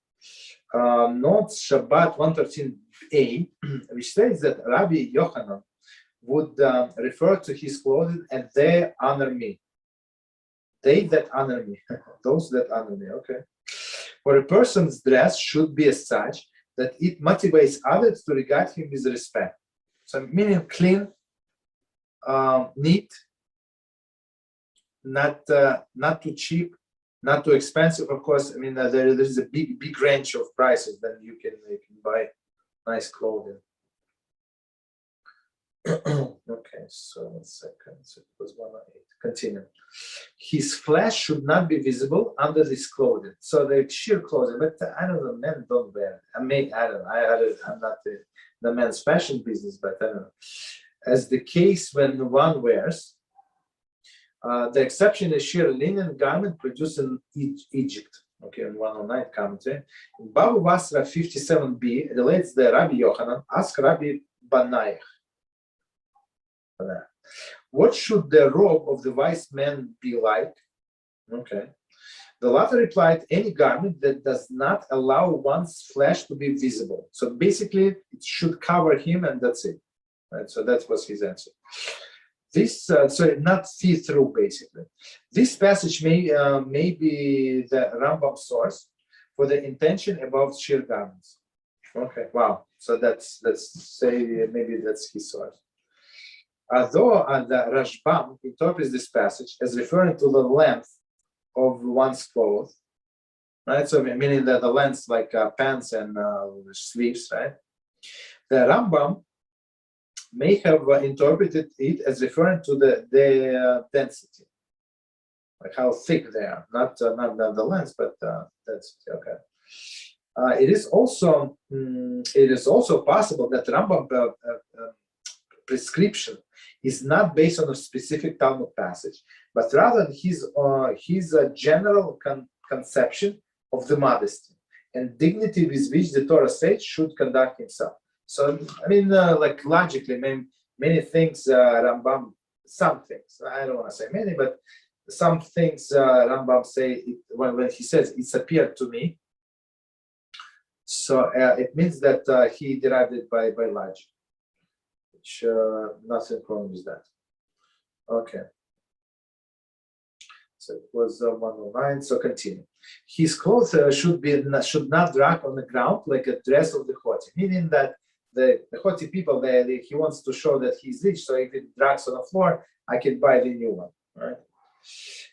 Notes Shabbat 113a, which says that Rabbi Yochanan would refer to his clothing and they honor me. They that honor me, those that honor me, okay. For a person's dress should be as such that it motivates others to regard him with respect. So meaning clean, neat, not too cheap, not too expensive, of course. I mean, there is a big range of prices that you can buy nice clothing. Okay, so 1 second. So it was 108. Continue. His flesh should not be visible under this clothing. So the sheer clothing, but I don't know, men don't wear it. I don't know. I'm not the men's fashion business, but I don't know. As the case when one wears. The exception is sheer linen garment produced in Egypt. Okay, in 109 commentary. Baba Basra 57b relates the Rabbi Yochanan asked Rabbi Banayach, what should the robe of the wise man be like? Okay. The latter replied, any garment that does not allow one's flesh to be visible. So basically, it should cover him, and that's it. Right. So that was his answer. This so not see through basically. This passage may be the Rambam source for the intention about sheer garments. Okay, wow. So let's say maybe that's his source. Although the Rashbam interprets this passage as referring to the length of one's clothes, right? So meaning that the length like pants and sleeves, right? The Rambam may have interpreted it as referring to the density, like how thick they are, not the length, but density. Okay. It is also possible that Rambam prescription is not based on a specific Talmud passage, but rather his general conception of the modesty and dignity with which the Torah says should conduct himself. So I mean, like logically, many things Rambam, some things, I don't want to say many, but some things Rambam say when he says it's appeared to me. So it means that he derived it by logic, which nothing wrong with that. Okay. So it was 109. So continue. His clothes should not drag on the ground like a dress of the hoti, meaning that the hoti people, he wants to show that he's rich. So if it drags on the floor, I can buy the new one. Right?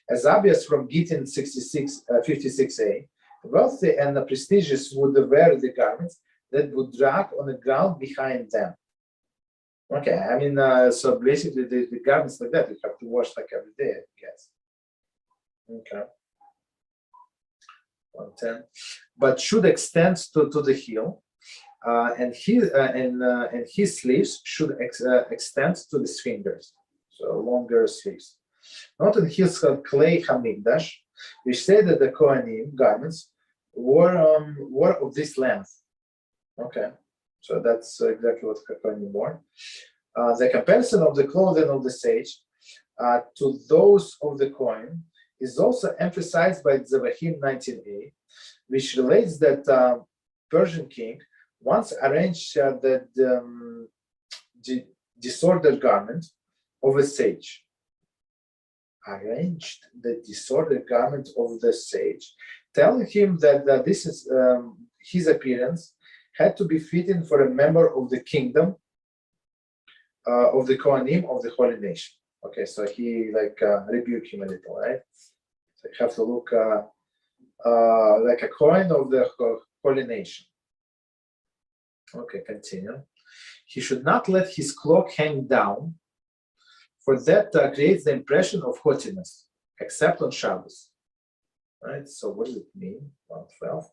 As obvious from Gittin 56a, wealthy and the prestigious would wear the garments that would drag on the ground behind them. Okay, I mean, so basically the garments like that you have to wash like every day, I guess. Okay. 110, but should extend to the heel, and his sleeves should extend to the fingers, so longer sleeves. Not in his clay hamikdash, which say that the Kohanim garments were of this length. Okay, so that's exactly what Kohanim wore. The comparison of the clothing of the sage to those of the Kohen is also emphasized by Zevahim 19a, which relates that Persian king once arranged the disordered garment of a sage. Arranged the disordered garment of the sage, telling him that this is his appearance had to be fitting for a member of the kingdom of the Kohanim of the holy nation. Okay, so he rebuked him a little, right? So you have to look like a Kohen of the holy nation. Okay, continue. He should not let his cloak hang down, for that creates the impression of haughtiness, except on Shabbos. Right, so what does it mean? 112.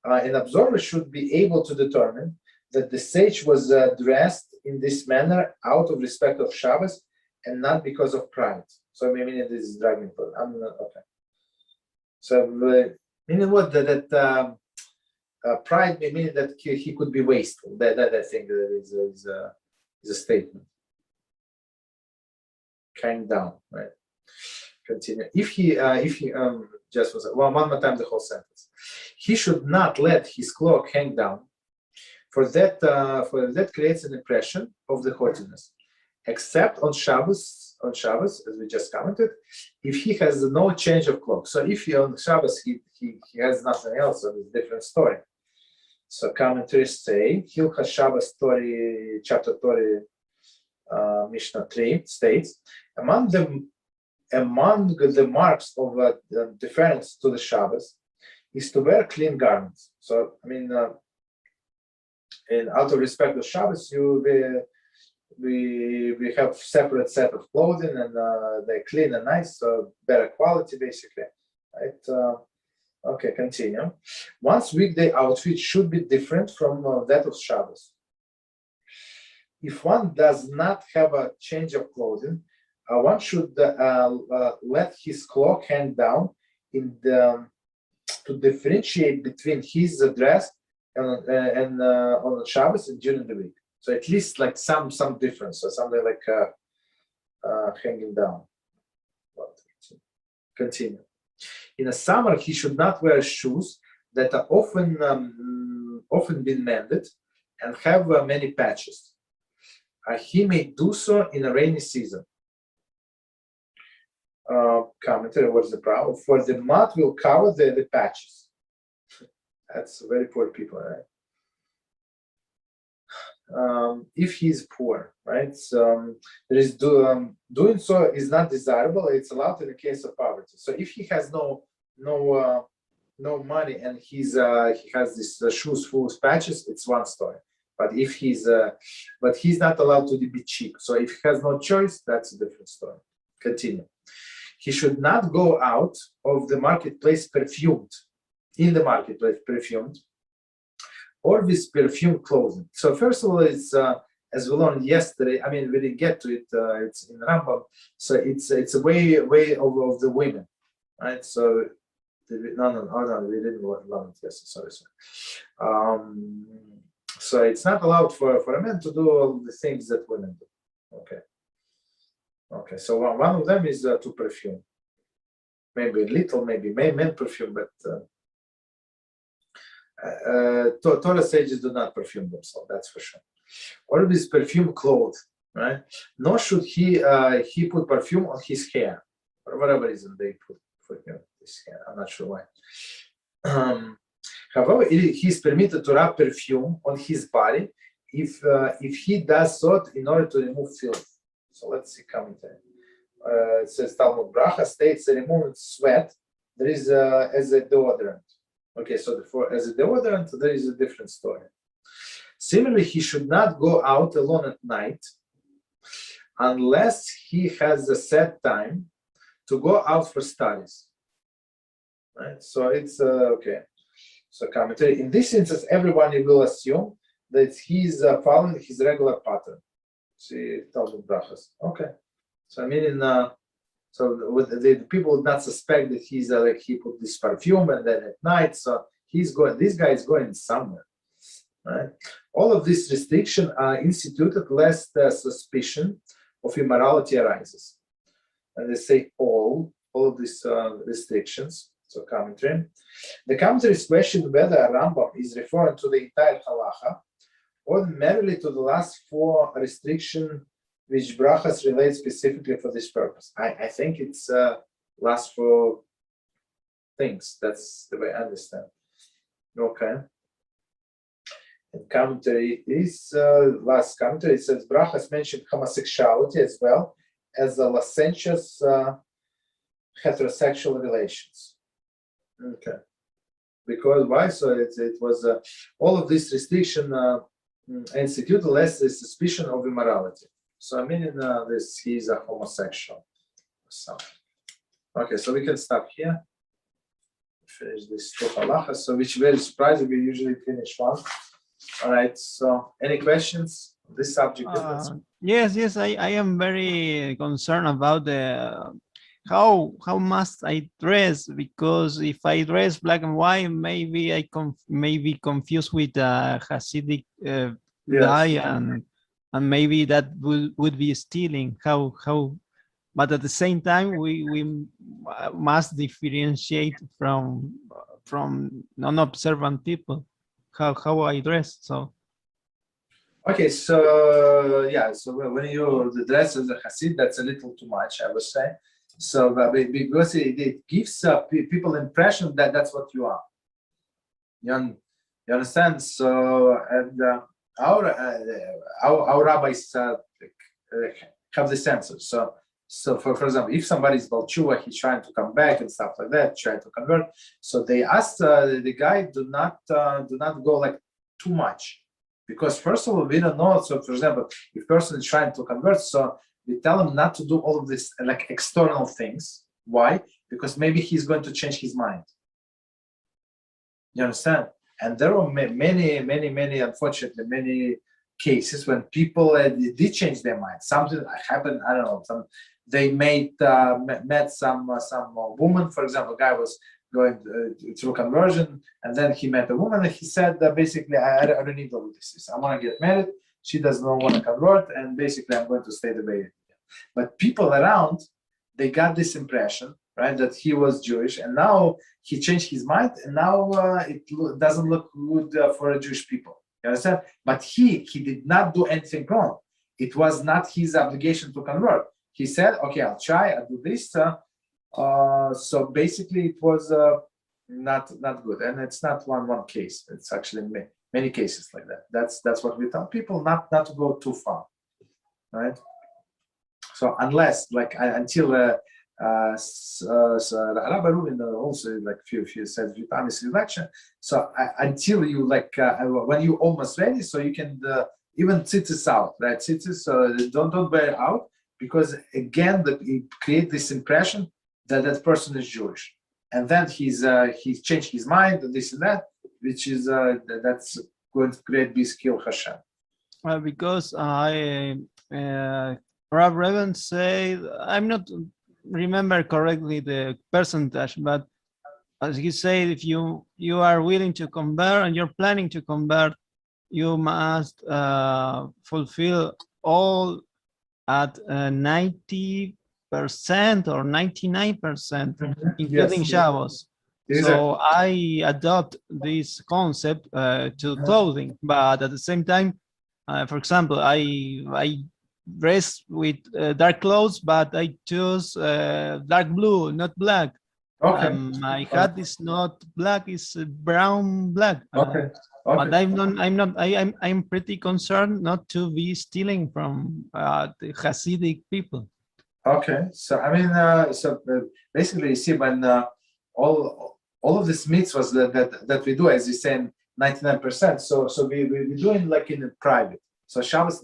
An observer should be able to determine that the sage was dressed in this manner out of respect of Shabbos and not because of pride. So I mean, this is dragging. Okay. So meaning what? That pride meaning that he could be wasteful. That I think is a statement. Hang down, right? Continue. If he just was one more time the whole sentence. He should not let his cloak hang down, for that creates an impression of the haughtiness, except on Shabbos, as we just commented, if he has no change of cloak. So if he on Shabbos he has nothing else, so it's a different story. So commentaries say Hilchot Shabbos Tori, chapter Tori, Mishnah 3 states, among the marks of deference to the Shabbos is to wear clean garments. So I mean, in out of respect of Shabbos, we have separate set of clothing, and they're clean and nice, so better quality basically, right? Okay, continue. One's weekday outfit should be different from that of Shabbos. If one does not have a change of clothing, one should let his cloak hang down to differentiate between his dress and on Shabbos and during the week. So at least like some difference, or something like hanging down. Continue. In the summer, he should not wear shoes that are often been mended and have many patches. He may do so in a rainy season. Commentary, what is the problem? For the mud will cover the patches. That's very poor people, right? If he is poor, right? So there is doing so is not desirable. It's allowed in the case of poverty. So if he has no money and he has these shoes full of patches, it's one story. But if he's not allowed to be cheap. So if he has no choice, that's a different story. Continue. He should not go out of the marketplace perfumed, or with perfumed clothing. So first of all, it's as we learned yesterday. I mean, we didn't get to it. It's in Rambam. So it's a way of the women, right? So we didn't learn it yesterday. Sorry. So it's not allowed for a man to do all the things that women do. Okay. So one of them is to perfume. Maybe a little, maybe men perfume, but Torah sages do not perfume themselves. That's for sure. Or with perfume clothes, right? Nor should he put perfume on his hair, for whatever reason they put his hair. I'm not sure why. However, he is permitted to rub perfume on his body if he does so in order to remove filth. So let's see commentary. It says Talmud Bracha states the removing sweat there is as a deodorant. Okay, so as a deodorant there is a different story. Similarly, he should not go out alone at night unless he has a set time to go out for studies. right? So it's okay. So commentary. In this instance, everyone will assume that he's following his regular pattern. See, Talmud brachas. Okay. So I mean, so with the people would not suspect that he's like he put this perfume and then at night. So he's going. This guy is going somewhere, right? All of these restrictions are instituted lest suspicion of immorality arises, and they say all of these restrictions. So commentary. The commentary is questioned whether Rambam is referring to the entire halacha or merely to the last 4 restrictions which brachas relate specifically for this purpose. I think it's last 4 things. That's the way I understand. Okay. And commentary is last commentary. It says brachas mention homosexuality as well as the licentious heterosexual relations. Okay. Because why? So it was all of this restriction instituted less the suspicion of immorality. So I mean, this he's a homosexual. So, okay, so we can stop here. Finish this 2 halachas. So, which very surprising, we usually finish 1. All right. So, any questions on this subject? Yes, I am very concerned about the how must I dress, because if I dress black and white, maybe I may be confused with Hasidic dye, and maybe that would be stealing. How? But at the same time, we must differentiate from non-observant people. How I dress. So. Okay, so yeah, so when you dress as a Hasid, that's a little too much, I would say. So because it gives people impression that that's what you are. You understand? So and our rabbis have this answer. So for example, if somebody is Balchua, he's trying to come back and stuff like that, trying to convert. So they asked the guy, do not go like too much, because first of all, we don't know. So for example, if person is trying to convert, so we tell him not to do all of this like external things. Why? Because maybe he's going to change his mind. You understand? And there are many, unfortunately, many cases when people did change their mind. Something happened. I don't know. They met some woman. For example, a guy was going through conversion, and then he met a woman, and he said that basically, I don't need all of this. I want to get married. She does not want to convert, and basically, I'm going to stay the way. But people around, they got this impression, right, that he was Jewish, and now he changed his mind, and now it doesn't look good for a Jewish people. You understand? But he did not do anything wrong. It was not his obligation to convert. He said, "Okay, I'll try. I'll do this." So basically, it was not good, and it's not one case. It's actually many cases like that. That's what we tell people, not to go too far, right? So unless until Rabbi Reuven also few said Vitamis election. So until you when you almost ready, so you can even tzitzis out, right? Tzitzis, so don't wear it out, because again it create this impression that person is Jewish, and then he's changed his mind, this and that, which is that's going to create this kill Hashem. Because Rav Reuven said, I'm not remember correctly the percentage, but as he said, if you are willing to convert and you're planning to convert, you must fulfill all at 90% or 99%, including Shabbos. Exactly. So I adopt this concept to clothing, but at the same time, for example, I dress with dark clothes, but I choose dark blue, not black. Okay. My hat is not black; it's brown black. Okay. But I'm pretty concerned not to be stealing from the Hasidic people. Okay. So I mean, basically, you see, when all of these mitzvahs that we do, as you said, 99%. So we're doing like in private. So Shabbos,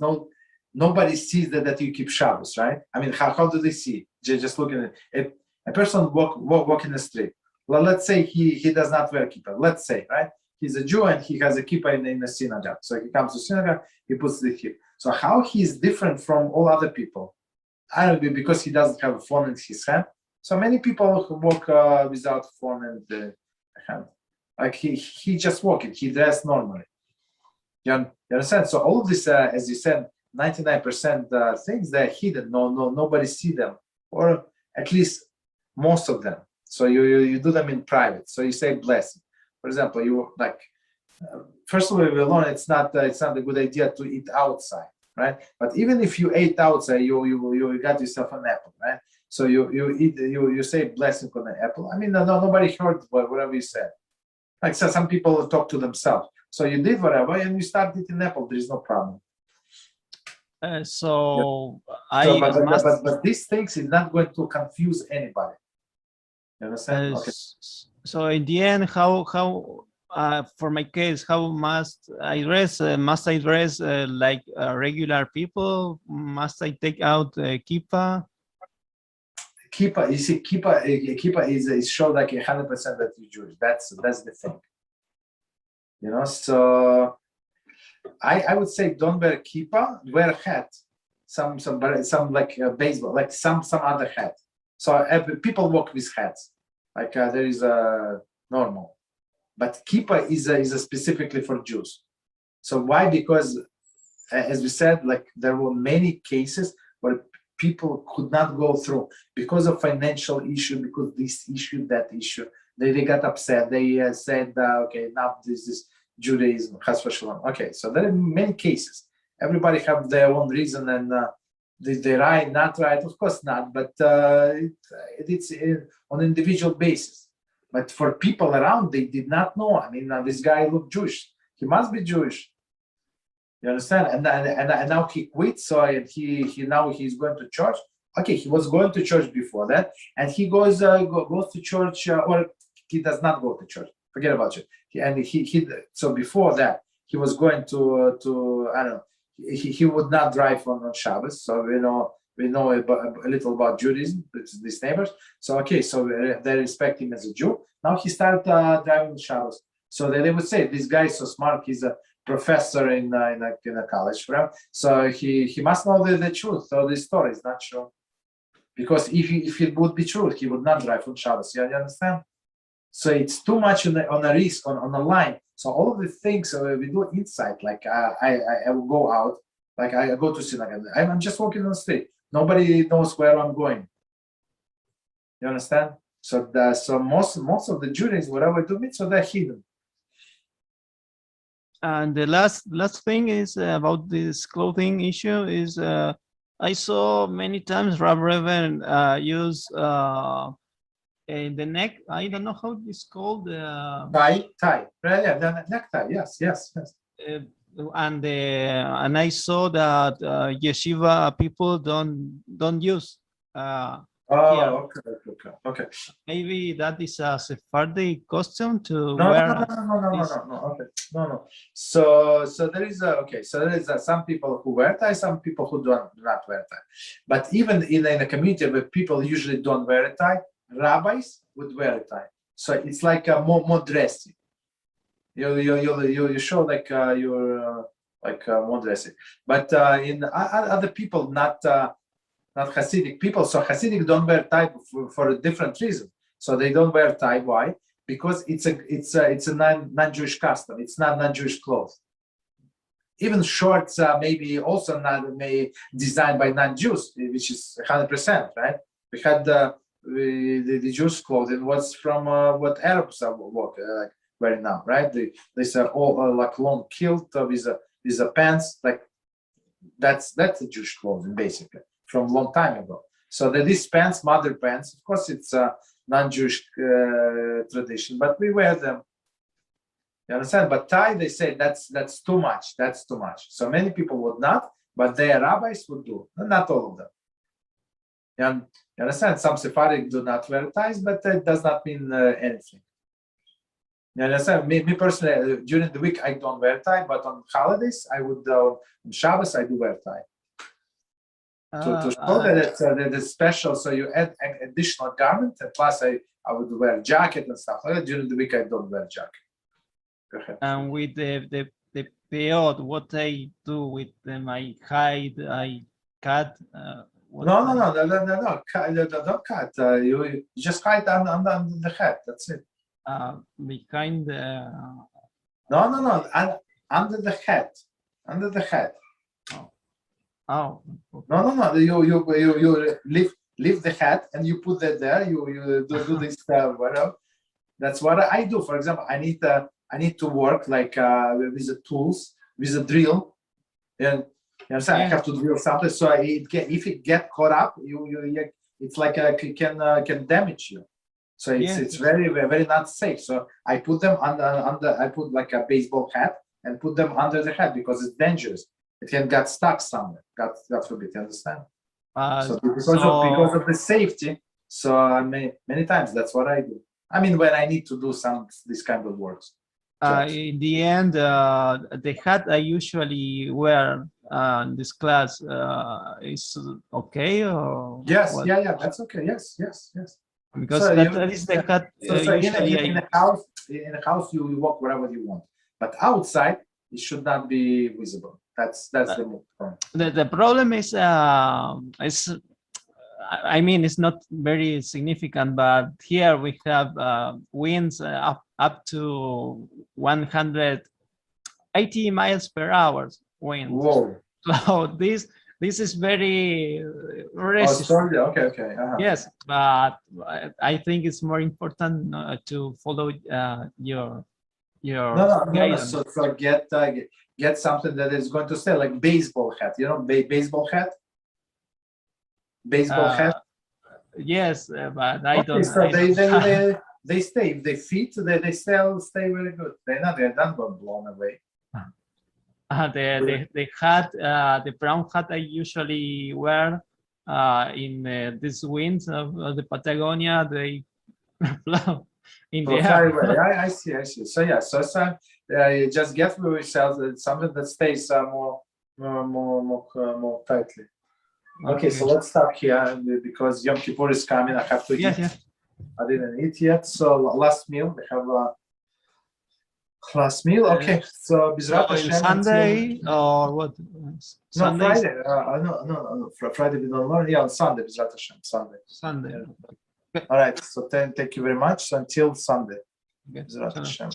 nobody sees that you keep Shabbos, right? I mean, how do they see? Just looking at it. A person walk in the street. Well, let's say he does not wear kippah. Let's say, right? He's a Jew and he has a kippah in the synagogue. So he comes to synagogue, he puts the kippah. So how he's different from all other people? I don't know, because he doesn't have a phone in his hand. So many people who walk without phone in the hand. Like he just walking, he dressed normally. You understand? So all of this, as you said, 99% things, they're hidden. Nobody see them, or at least most of them. So you do them in private. So you say blessing. For example, you like first of all, we learn it's not a good idea to eat outside, right? But even if you ate outside, you got yourself an apple, right? So you say blessing on the apple. I mean, nobody heard whatever you said. Like so some people talk to themselves. So you did whatever, and you start eating apple. There is no problem. But these things is not going to confuse anybody. You understand? Okay. So in the end, how for my case, how must I dress? Must I dress like regular people? Must I take out kippah? Kippah, you see, kippah is show like 100% that you're Jewish. That's the thing. You know, so I would say don't wear kippah, wear a hat, some like baseball, like some other hat. So people walk with hats, like there is a normal, but kippah is specifically for Jews. So why? Because as we said, like there were many cases where people could not go through because of financial issue, because this issue, that issue. They got upset. They said, okay, now this is Judaism, chas v'shalom. Okay, so there are many cases. Everybody have their own reason, and they right, not right, of course not, but it's on an individual basis. But for people around, they did not know. I mean, this guy looked Jewish. He must be Jewish. You understand? And now he quit. So now he's going to church. Okay, he was going to church before that, and he goes to church, or he does not go to church. Forget about it. So before that, he was going to I don't know. He would not drive on Shabbos. So we know a little about Judaism. These neighbors. So okay, so they respect him as a Jew. Now he started driving on Shabbos. So they would say this guy is so smart. He's a professor in a college, right? So he must know the truth. So this story is not true, because if it would be true, he would not drive on Shabbos. You understand? So it's too much on a risk on a line. So all of the things we do inside, like I will go out, like I go to synagogue. I'm just walking on the street. Nobody knows where I'm going. You understand? So most of the Judaism, whatever I do mitzvah, they're hidden. And the last thing is about this clothing issue is I saw many times Rabbi Reuven use in the neck. I don't know how it's called. Tie, right? Yeah, the necktie. Yes. And I saw that yeshiva people don't use. Okay. Maybe that is a Sephardi costume to wear. No. So there is some people who wear tie, some people who do not wear tie. But even in a community where people usually don't wear a tie, rabbis would wear a tie. So it's like a more dressy. You show like you're more dressy. But in other people, not Hasidic people. So Hasidic don't wear tie for a different reason. So they don't wear tie. Why? Because it's a non-Jewish custom. It's not non-Jewish clothes. Even shorts maybe also not designed by non-Jews, which is 100%, right? We had the Jewish clothing was from what Arabs are wearing now, right? They say all like long kilt with a pants, like that's a Jewish clothing basically from a long time ago. So these pants, mother pants, of course it's a non-Jewish tradition, but we wear them. You understand? But tie, they say that's too much. That's too much. So many people would not, but their rabbis would do. Not all of them. You understand? Some Sephardic do not wear ties, but that does not mean anything. You understand? Me personally, during the week I don't wear tie, but on holidays I would. On Shabbos I do wear tie. to show that it's special. So you add an additional garment, and plus I would wear jacket and stuff like that. During the week, I don't wear jacket. Go ahead. And with the Peyot, what I do with my hide, I cut. No. Don't cut. You just hide under the head. That's it. Behind the. No. Under the head. Under the head. Oh. No. You leave the hat and you put that there. You do this whatever. That's what I do. For example, I need to work like with the tools, with a drill, and I have to drill something. So if it get caught up, it's like it can damage you. So it's very, very not safe. So I put them under. I put like a baseball hat and put them under the hat because it's dangerous. It can get stuck somewhere. God forbid. You understand? So because of the safety. So many times that's what I do. I mean, when I need to do this kind of works. In the end, the hat I usually wear in this class is okay, or yes, what? yeah, that's okay. Yes. Because So that is the hat. In a house, you walk wherever you want, but outside it should not be visible. That's the point. The problem is I mean, it's not very significant, but here we have winds up to 180 miles per hour wind. Whoa. So this is very sorry. Okay. Uh-huh. Yes, but I think it's more important to follow your No. guidance. So get something that is going to stay, like baseball hat. You know, baseball hat. Baseball hat. Yes, but I don't. So they stay. If they fit, they still stay very good. They're not going blown away. The hat, the brown hat I usually wear in these winds of the Patagonia, they blow in the air. I see. So you just get for yourself something that stays more tightly. Okay, so let's stop here because Yom Kippur is coming. I have to eat. Yeah. I didn't eat yet. So last meal, we have last meal. Okay, so Beezrat Hashem Sunday or what? No, Friday. No. Friday we don't learn. Yeah, on Sunday, Beezrat Hashem. Sunday. Okay. All right. So thank you very much. So until Sunday. Okay. Beezrat Hashem.